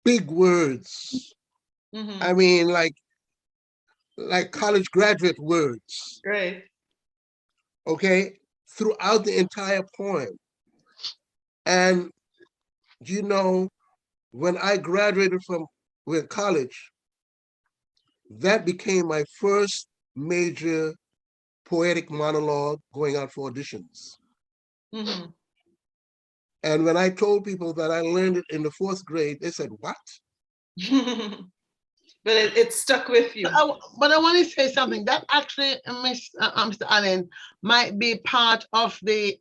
big words. I mean, like college graduate words. Right. Okay, throughout the entire poem. And you know, when I graduated from college, that became my first major poetic monologue going out for auditions. And when I told people that I learned it in the 4th grade, they said, "What?" But it stuck with you. But I want to say something that actually, Mr. Allen, might be part of the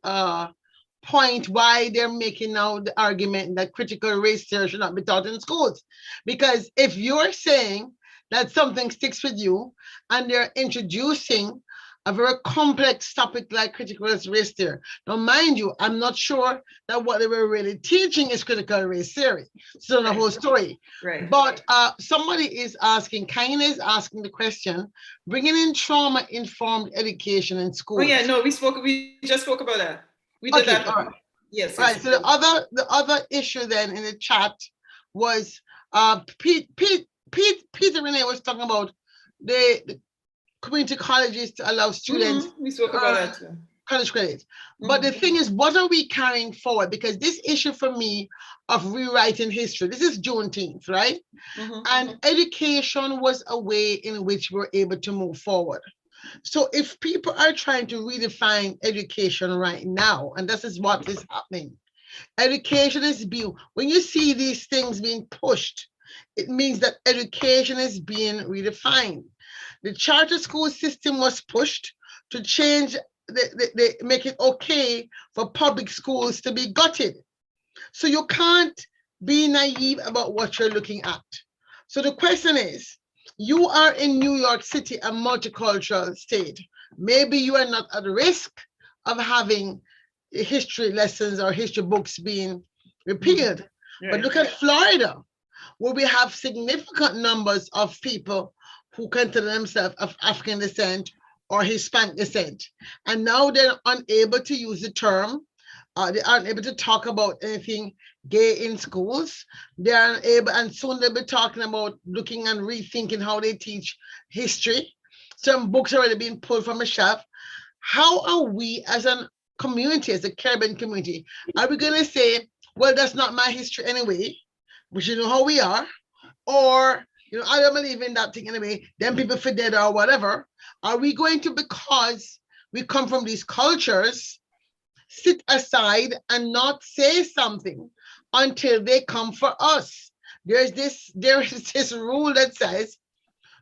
point why they're making now the argument that critical race theory should not be taught in schools. Because if you're saying that something sticks with you and they're introducing a very complex topic like critical race theory. Now, mind you, I'm not sure that what they were really teaching is critical race theory. So the whole story. Right. But somebody is asking, Kaina is asking the question, bringing in trauma-informed education in schools. Oh yeah, no, we just spoke about that. We did that. All right. Yes. Right. So the other issue then in the chat was Peter Renee was talking about the community colleges to allow students we spoke about that too. College credit. But the thing is, what are we carrying forward? Because this issue for me of rewriting history, this is Juneteenth, right? And education was a way in which we're able to move forward. So if people are trying to redefine education right now, and this is what is happening, education is being, when you see these things being pushed, it means that education is being redefined. The charter school system was pushed to change, they make it okay for public schools to be gutted. So you can't be naive about what you're looking at. So the question is, you are in New York City, a multicultural state. Maybe you are not at risk of having history lessons or history books being repealed. But look at Florida, where we have significant numbers of people who consider themselves of African descent or Hispanic descent. And now they're unable to use the term. They aren't able to talk about anything gay in schools. They aren't able, and soon they'll be talking about looking and rethinking how they teach history. Some books are already being pulled from a shelf. How are we as a community, as a Caribbean community, are we gonna say, well, that's not my history anyway, which you know how we are, or you know, I don't believe in that thing anyway, then people for dead or whatever. Are we going to, because we come from these cultures, sit aside and not say something until they come for us? There is this rule that says,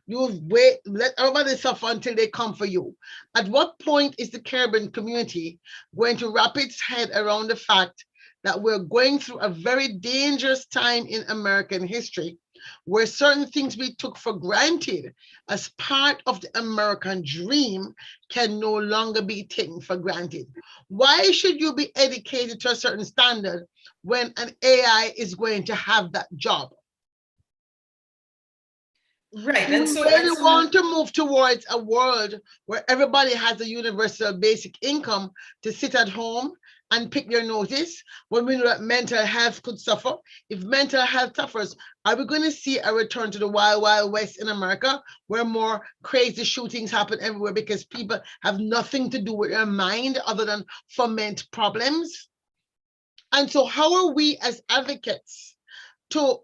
you wait, let everybody suffer until they come for you. At what point is the Caribbean community going to wrap its head around the fact that we're going through a very dangerous time in American history, where certain things we took for granted as part of the American dream can no longer be taken for granted? Why should you be educated to a certain standard when an AI is going to have that job? Right. And so we really want to move towards a world where everybody has a universal basic income to sit at home and pick their noses, when we know that mental health could suffer. If mental health suffers, are we going to see a return to the wild, wild west in America, where more crazy shootings happen everywhere because people have nothing to do with their mind other than foment problems? And so how are we as advocates to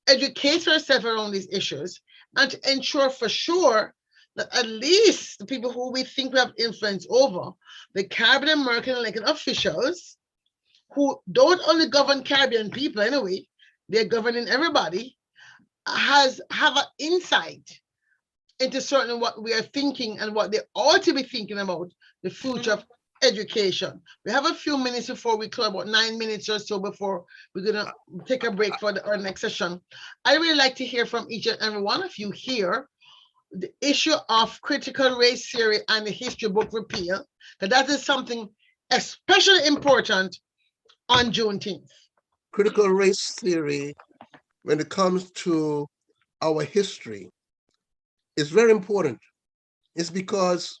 educate ourselves around these issues and to ensure for sure that at least the people who we think we have influence over, the Caribbean American elected officials, who don't only govern Caribbean people anyway, they're governing everybody, have an insight into certain what we are thinking and what they ought to be thinking about the future of education. We have a few minutes before we close, about 9 minutes or so before we're gonna take a break for our next session. I really like to hear from each and every one of you here the issue of critical race theory and the history book repeal, because that is something especially important on Juneteenth. Critical race theory, when it comes to our history, is very important. It's because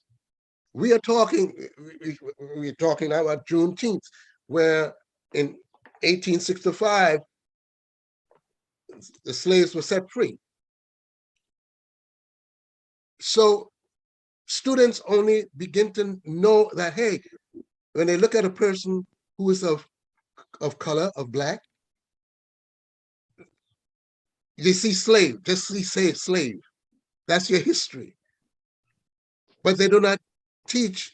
we're talking now about Juneteenth, where in 1865, the slaves were set free. So students only begin to know that, hey, when they look at a person who is of color, of Black, they see slave, just say slave. That's your history. But they do not teach,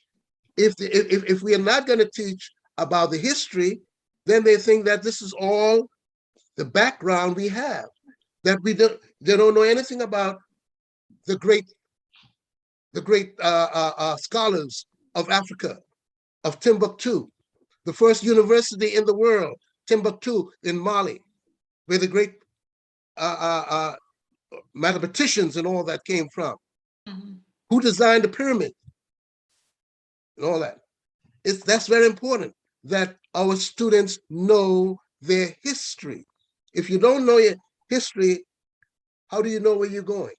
if we are not going to teach about the history, then they think that this is all the background we have, that they don't know anything about the great scholars of Africa, of Timbuktu, the first university in the world, Timbuktu in Mali, where the great mathematicians and all that came from. Mm-hmm. Who designed the pyramid and all that. That's very important that our students know their history. If you don't know your history, how do you know where you're going?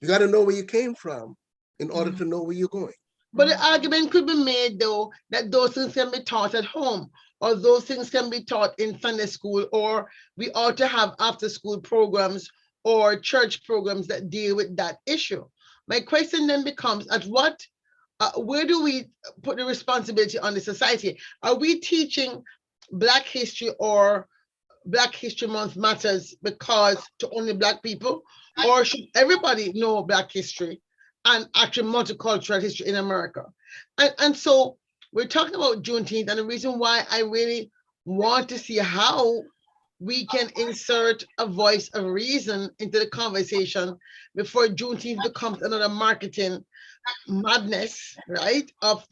You got to know where you came from in order to know where you're going. But the argument could be made, though, that those things can be taught at home, or those things can be taught in Sunday school, or we ought to have after-school programs or church programs that deal with that issue. My question then becomes, where do we put the responsibility on the society? Are we teaching Black history or Black History Month matters because to only Black people, or should everybody know Black history and actually multicultural history in America? And so we're talking about Juneteenth, and the reason why I really want to see how we can insert a voice of reason into the conversation before Juneteenth becomes another marketing madness, right? Of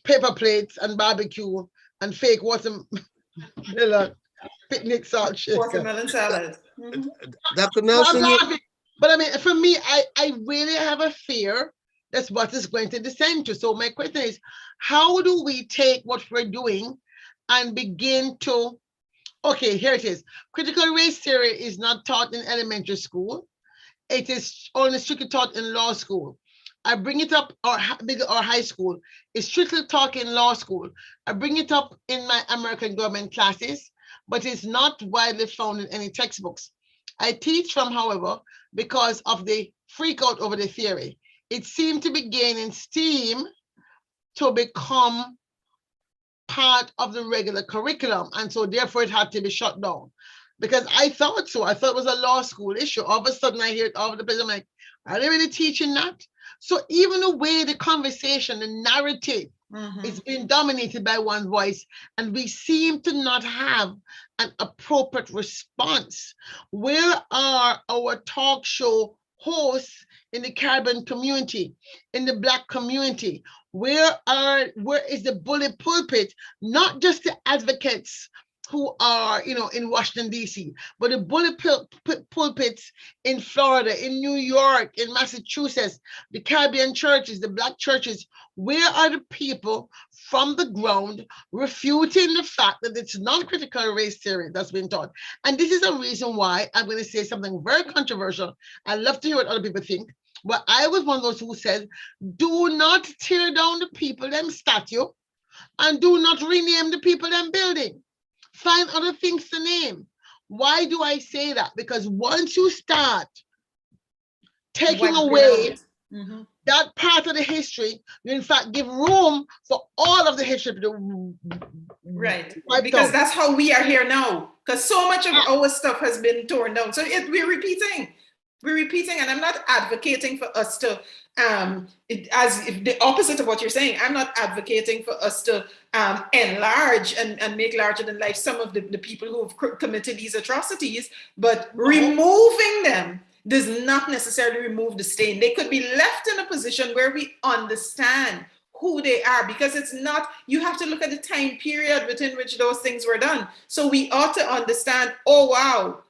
paper plates and barbecue and fake watermelon picnic salt shaker. Watermelon salad. Mm-hmm. Dr. Nelson, but I mean, for me, I really have a fear that's what is going to descend to. So my question is, how do we take what we're doing and begin to, okay, here it is. Critical race theory is not taught in elementary school. It is only strictly taught in law school. I bring it up, or high school. It's strictly taught in law school. I bring it up in my American government classes, but it's not widely found in any textbooks. I teach from, however, because of the freak out over the theory. It seemed to be gaining steam to become part of the regular curriculum. And so therefore it had to be shut down. Because I thought so. I thought it was a law school issue. All of a sudden I hear it all over the place. I'm like, are they really teaching that? So even the way the conversation, the narrative is being dominated by one voice, and we seem to not have an appropriate response. Where are our talk show hosts in the Caribbean community, in the Black community? Where is the bully pulpit, not just the advocates who are, in Washington, D.C., but the bully pulpits in Florida, in New York, in Massachusetts, the Caribbean churches, the Black churches? Where are the people from the ground refuting the fact that it's non-critical race theory that's been taught? And this is a reason why I'm going to say something very controversial. I love to hear what other people think. But I was one of those who said, do not tear down the people them statue, and do not rename the people them building. Find other things to name. Why do I say that? Because once you start taking away that part of the history, you in fact give room for all of the history to Right. wiped Because out. that's how we are here now. Because so much of our stuff has been torn down. So we're repeating. We're repeating, and I'm not advocating for us to, as if the opposite of what you're saying, I'm not advocating for us to enlarge and make larger than life some of the people who have committed these atrocities, but removing them does not necessarily remove the stain. They could be left in a position where we understand who they are, because it's not, you have to look at the time period within which those things were done. So we ought to understand, oh, wow,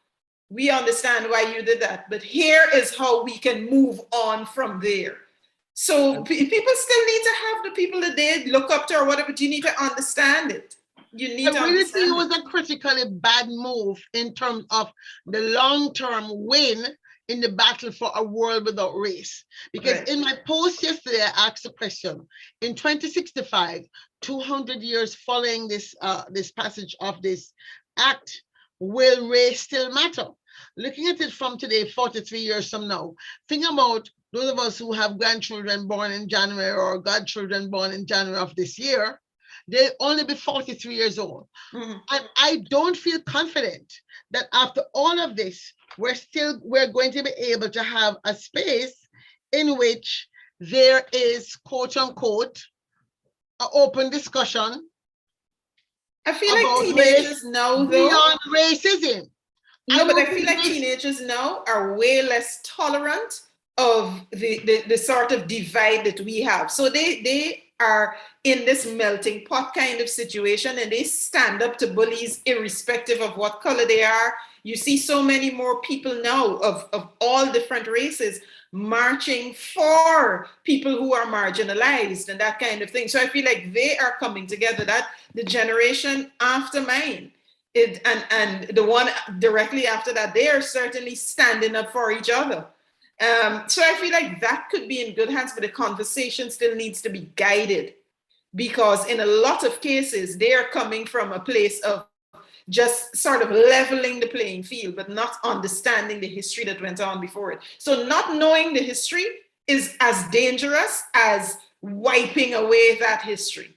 we understand why you did that, but here is how we can move on from there. So people still need to have the people that they look up to or whatever, but you need to understand it. You need to I really think it understand was a critically bad move in terms of the long-term win in the battle for a world without race. Because Right. in my post yesterday, I asked a question. In 2065, 200 years following this, this passage of this act, will race still matter? Looking at it from today, 43 years from now, think about those of us who have grandchildren born in January or godchildren born in January of this year. They'll only be 43 years old. Mhm. And I don't feel confident that after all of this, we're going to be able to have a space in which there is, quote unquote, an open discussion I feel like about teenagers race now, though. beyond racism. No, but I don't feel think like race- teenagers now are way less tolerant of the sort of divide that we have. So they are in this melting pot kind of situation, and they stand up to bullies irrespective of what color they are. You see so many more people now of all different races marching for people who are marginalized and that kind of thing. So I feel like they are coming together, that the generation after mine, and the one directly after that, they are certainly standing up for each other. So I feel like that could be in good hands, but the conversation still needs to be guided, because in a lot of cases, they are coming from a place of just sort of leveling the playing field, but not understanding the history that went on before it. So not knowing the history is as dangerous as wiping away that history.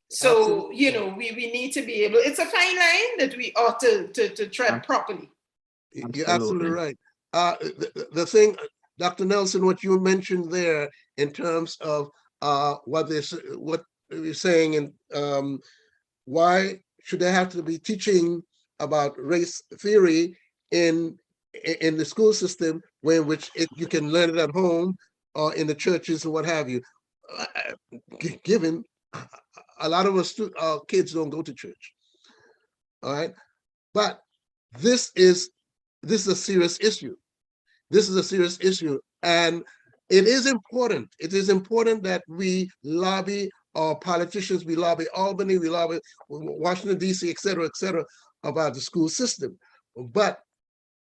So, Absolutely. you know, we need to be able, it's a fine line that we ought to tread properly. You're absolutely right. The thing, Dr. Nelson, what you mentioned there in terms of what you're saying, and why should they have to be teaching about race theory in the school system, when which you can learn it at home or in the churches or what have you? Given a lot of us kids don't go to church, all right, but this is a serious issue. This is a serious issue, and it is important. It is important that we lobby our politicians, we lobby Albany, we lobby Washington, D.C., et cetera, about the school system. But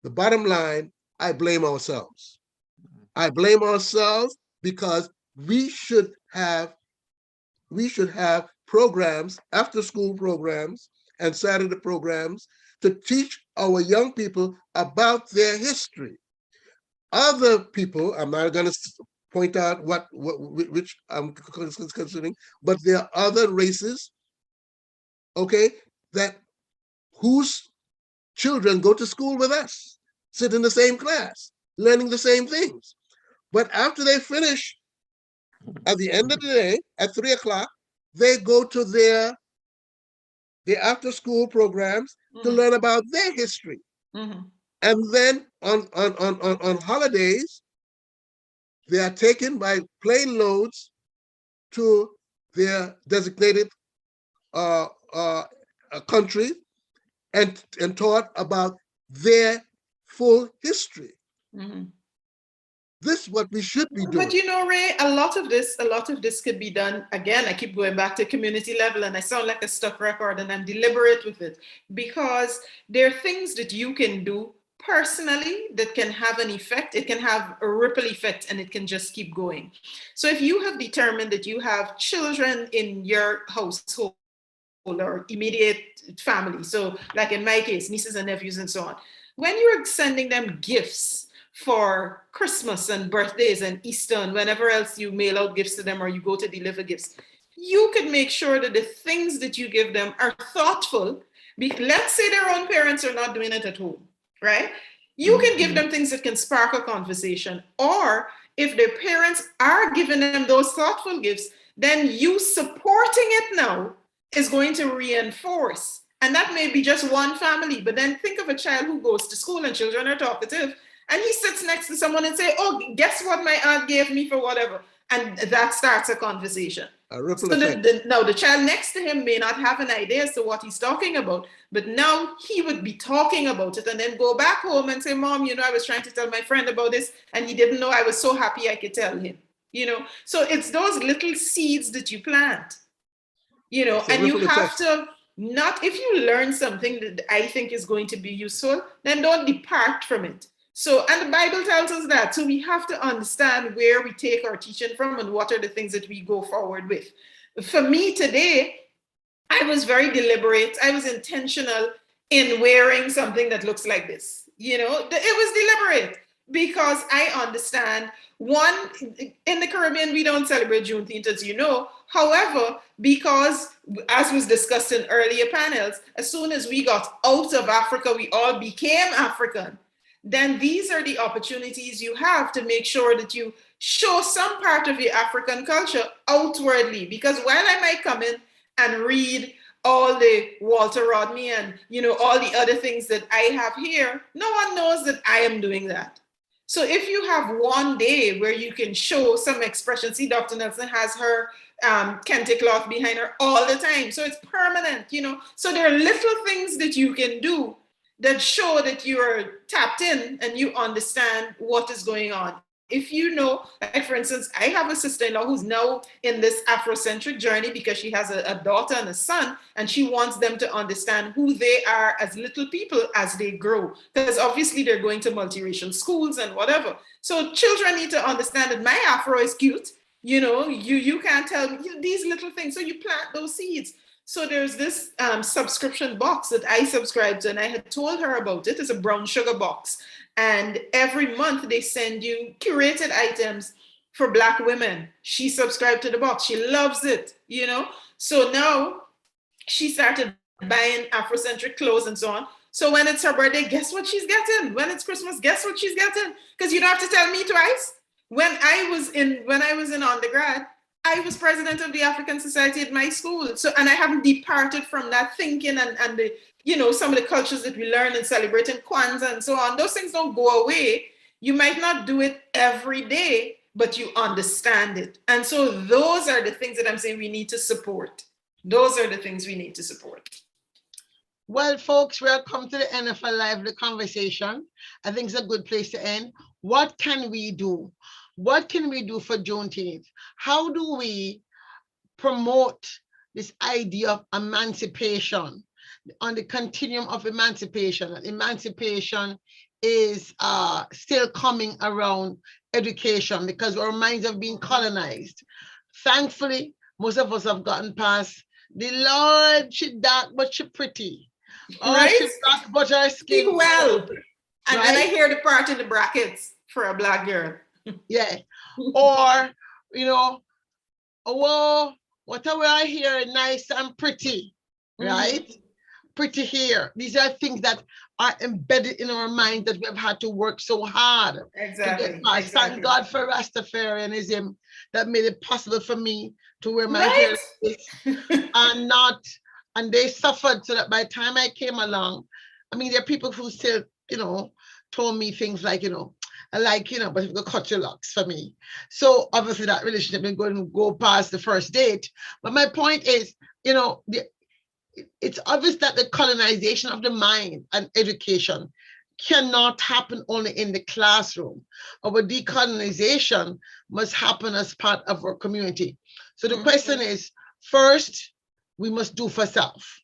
the bottom line, I blame ourselves. I blame ourselves because we should have programs, after school programs and Saturday programs, to teach our young people about their history. Other people, I'm not going to point out which I'm considering, but there are other races, okay, that whose children go to school with us, sit in the same class, learning the same things. But after they finish, at the end of the day, at 3 o'clock, they go to their after school programs to learn about their history. And then on holidays, they are taken by plane loads to their designated country and taught about their full history. This is what we should be doing. But you know, Ray, a lot of this could be done. Again, I keep going back to community level, and I sound like a stuck record, and I'm deliberate with it, because there are things that you can do personally that can have an effect. It can have a ripple effect, and it can just keep going. So if you have determined that you have children in your household or immediate family, so like in my case, nieces and nephews and so on, when you're sending them gifts for Christmas and birthdays and Easter and whenever else you mail out gifts to them or you go to deliver gifts, you could make sure that the things that you give them are thoughtful. Let's say their own parents are not doing it at home, right? You can give them things that can spark a conversation. Or if their parents are giving them those thoughtful gifts, then you supporting it now is going to reinforce. And that may be just one family, but then think of a child who goes to school and children are talkative and he sits next to someone and say, oh, guess what my aunt gave me for whatever. And that starts a conversation. So now the child next to him may not have an idea as to what he's talking about, but now he would be talking about it and then go back home and say, Mom, I was trying to tell my friend about this and he didn't know. I was so happy I could tell him, So it's those little seeds that you plant, and you have to if you learn something that I think is going to be useful, then don't depart from it. So, and the Bible tells us that. So we have to understand where we take our teaching from and what are the things that we go forward with. For me today, I was very deliberate. I was intentional in wearing something that looks like this. It was deliberate because I understand, one, in the Caribbean, we don't celebrate Juneteenth, as you know. However, because as was discussed in earlier panels, as soon as we got out of Africa, we all became African. Then these are the opportunities you have to make sure that you show some part of your African culture outwardly. Because while I might come in and read all the Walter Rodney and, all the other things that I have here, no one knows that I am doing that. So if you have one day where you can show some expression, see, Dr. Nelson has her kente cloth behind her all the time. So it's permanent, So there are little things that you can do that show that you're tapped in and you understand what is going on. If like for instance, I have a sister-in-law who's now in this Afrocentric journey because she has a daughter and a son, and she wants them to understand who they are as little people as they grow. Because obviously they're going to multiracial schools and whatever. So children need to understand that my Afro is cute. You can't tell me these little things. So you plant those seeds. So there's this subscription box that I subscribe to, and I had told her about it. It's a brown sugar box. And every month they send you curated items for Black women. She subscribed to the box. She loves it, So now she started buying Afrocentric clothes and so on. So when it's her birthday, guess what she's getting? When it's Christmas, guess what she's getting? Because you don't have to tell me twice. When I was in undergrad, I was president of the African Society at my school. So, and I haven't departed from that thinking and the, some of the cultures that we learn and celebrating Kwanzaa and so on. Those things don't go away. You might not do it every day, but you understand it. And so those are the things that I'm saying we need to support. Those are the things we need to support. Well, folks, we're come to the end of our lively conversation. I think it's a good place to end. What can we do? What can we do for Juneteenth? How do we promote this idea of emancipation on the continuum of emancipation? Emancipation is still coming around education because our minds have been colonized. Thankfully, most of us have gotten past the Lord, she dark, but she pretty. Right? She black, but her skin. Speak well. And then I hear the part in the brackets for a Black girl. Yeah. Or, oh, what are we here? Nice and pretty, right? Pretty hair. These are things that are embedded in our mind that we have had to work so hard to get past. Thank God for Rastafarianism that made it possible for me to wear my hair and they suffered so that by the time I came along, there are people who still, told me things like, but if you go cut your locks for me. So obviously that relationship is going to go past the first date. But my point is, it's obvious that the colonization of the mind and education cannot happen only in the classroom. Our decolonization must happen as part of our community. So the question is, first, we must do for self.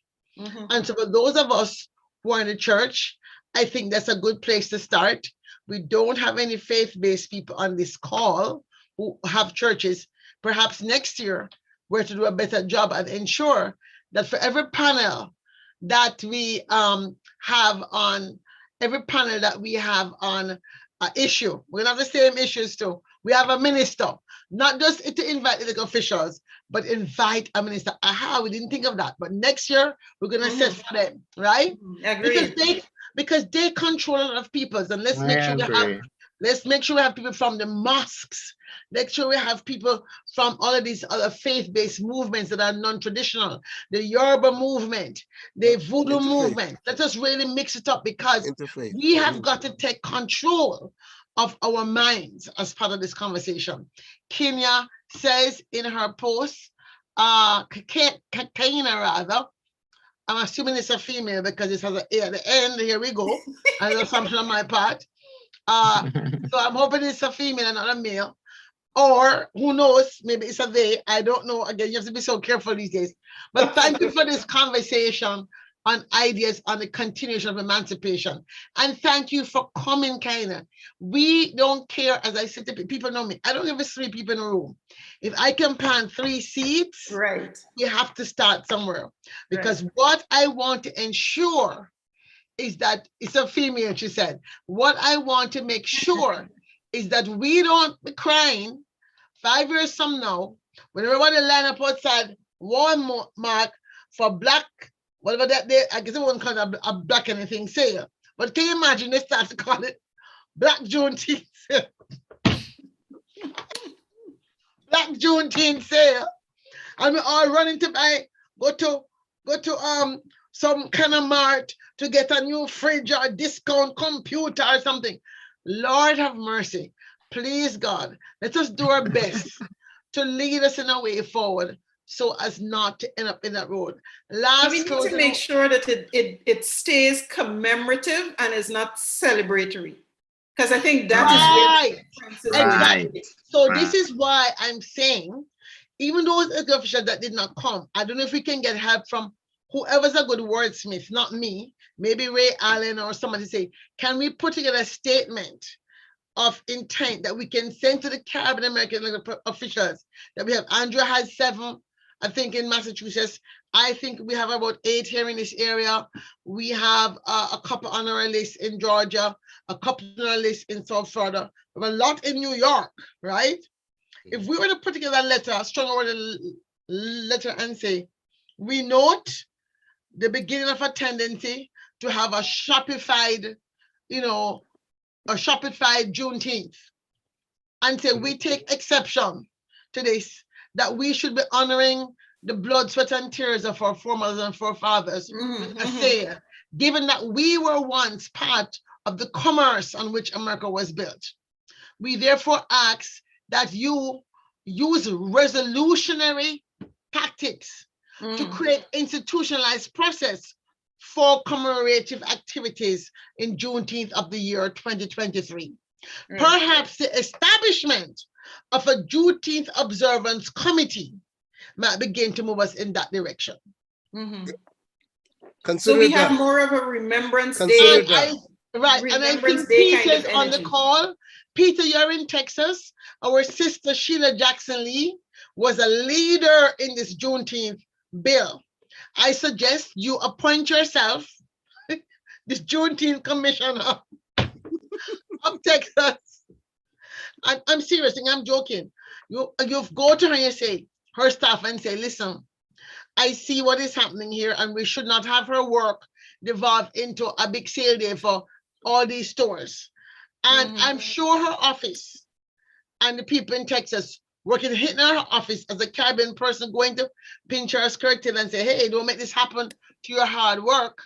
And so for those of us who are in the church, I think that's a good place to start. We don't have any faith-based people on this call who have churches. Perhaps next year, we're to do a better job and ensure that for every panel that we have on an issue. We're gonna have the same issues too. We have a minister, not just to invite the officials, but invite a minister. Aha, we didn't think of that. But next year we're gonna set for them, right? Agreed. Because they control a lot of people. And let's make sure we have people from the mosques. Make sure we have people from all of these other faith-based movements that are non-traditional, the Yoruba movement, the Voodoo movement. Let us really mix it up, because we have got to take control of our minds as part of this conversation. Kenya says in her post, Kenya rather, I'm assuming it's a female because it has an A at the end. Here we go. An assumption on my part. So I'm hoping it's a female and not a male. Or who knows, maybe it's a they. I don't know. Again, you have to be so careful these days. But thank you for this conversation on ideas on the continuation of emancipation. And thank you for coming, Kaina. We don't care, as I said to people, know me. I don't give us 3 people in a room. If I can plant 3 seeds, right, you have to start somewhere. Because what I want to ensure is that it's a female, she said. What I want to make sure is that we don't be crying 5 years from now when everybody line up outside Walmart for black, whatever that day, I guess it won't call it a black anything sale. But can you imagine they start to call it Black Juneteenth sale? Black Juneteenth sale. And we all running to buy, go to some kind of mart to get a new fridge or a discount computer or something. Lord have mercy. Please, God, let us do our best to lead us in a way forward so as not to end up in that road. We need to make sure that it stays commemorative and is not celebratory. Because I think that is where exactly. So this is why I'm saying, even those officials that did not come, I don't know if we can get help from whoever's a good wordsmith, not me, maybe Ray Allen or somebody say, can we put together a statement of intent that we can send to the Caribbean American officials that we have? Andrew has 7, I think, in Massachusetts. I think we have about 8 here in this area. We have a couple on our list in Georgia, a couple on our list in South Florida, we have a lot in New York, right? If we were to put together a letter, a strong word letter, and say, we note the beginning of a tendency to have a Shoppified, a Shoppified Juneteenth, and say we take exception to this, that we should be honoring the blood, sweat, and tears of our foremothers and forefathers. Given that we were once part of the commerce on which America was built. We therefore ask that you use resolutionary tactics to create institutionalized process for commemorative activities in Juneteenth of the year 2023. Perhaps the establishment of a Juneteenth observance committee might begin to move us in that direction. So we have more of a remembrance day. Right, and I think Peter's on the call. Peter, you're in Texas. Our sister Sheila Jackson Lee was a leader in this Juneteenth bill. I suggest you appoint yourself this Juneteenth commissioner of Texas. I'm serious, I'm joking. You go to her and you say, her staff, and say, listen, I see what is happening here, and we should not have her work devolve into a big sale day for all these stores. And I'm sure her office and the people in Texas working, hitting her office as a Caribbean person, going to pinch her skirt tail and say, hey, don't make this happen to your hard work,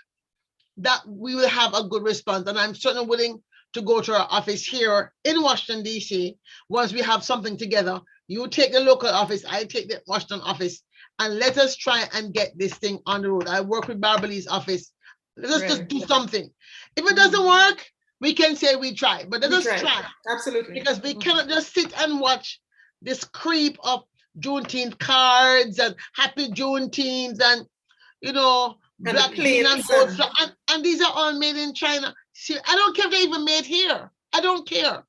that we will have a good response. And I'm certainly willing to go to our office here in Washington, D.C. once we have something together. You take the local office, I take the Washington office, and let us try and get this thing on the road. I work with Barbara office. Let us just do something. If it doesn't work, we can say we tried, but let us try. Absolutely. Because we cannot just sit and watch this creep of Juneteenth cards and Happy Juneteenth and, Black and gold. And these are all made in China. See, I don't care if they're even made here. I don't care.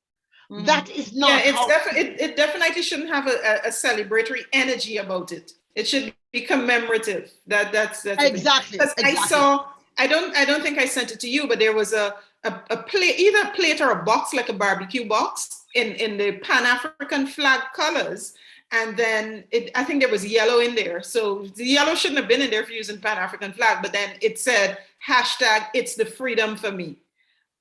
That is not. It definitely shouldn't have a celebratory energy about it. It should be commemorative. That's exactly. Because I don't think I sent it to you, but there was a a plate, either a plate or a box, like a barbecue box, in the Pan-African flag colors. And then I think there was yellow in there. So the yellow shouldn't have been in there if you're using Pan-African flag, but then it said hashtag it's the freedom for me.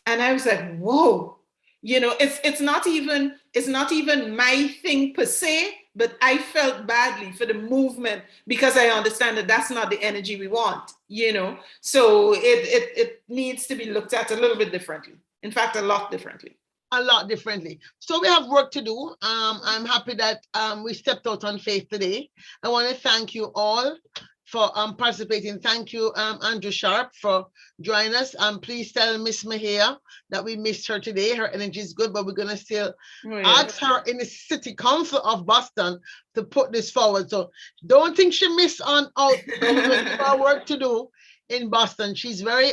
And I was like, whoa, you know, it's not even my thing per se, but I felt badly for the movement because I understand that that's not the energy we want, you know. So it needs to be looked at a little bit differently. In fact, a lot differently. A lot differently. So we have work to do. I'm happy that we stepped out on faith today. I want to thank you all for participating. Thank you, Andrew Sharp, for joining us. Please tell Miss Mahia that we missed her today. Her energy is good, but we're going to still ask her in the City Council of Boston to put this forward. So don't think she missed on out. We're going to work to do in Boston. She's very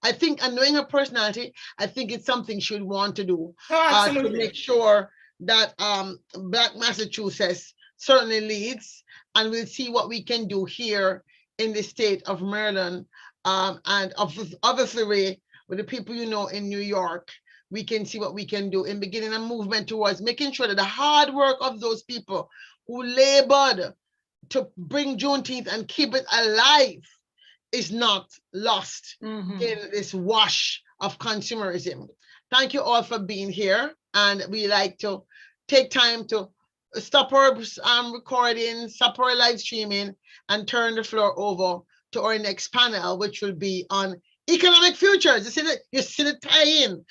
I think, and knowing her personality, I think it's something she would want to do to make sure that Black Massachusetts certainly leads, and we'll see what we can do here in the state of Maryland, and obviously with the people you know in New York, we can see what we can do in beginning a movement towards making sure that the hard work of those people who labored to bring Juneteenth and keep it alive is not lost in this wash of consumerism. Thank you all for being here. And we like to take time to stop our recording, stop our live streaming, and turn the floor over to our next panel, which will be on economic futures. You see the tie-in.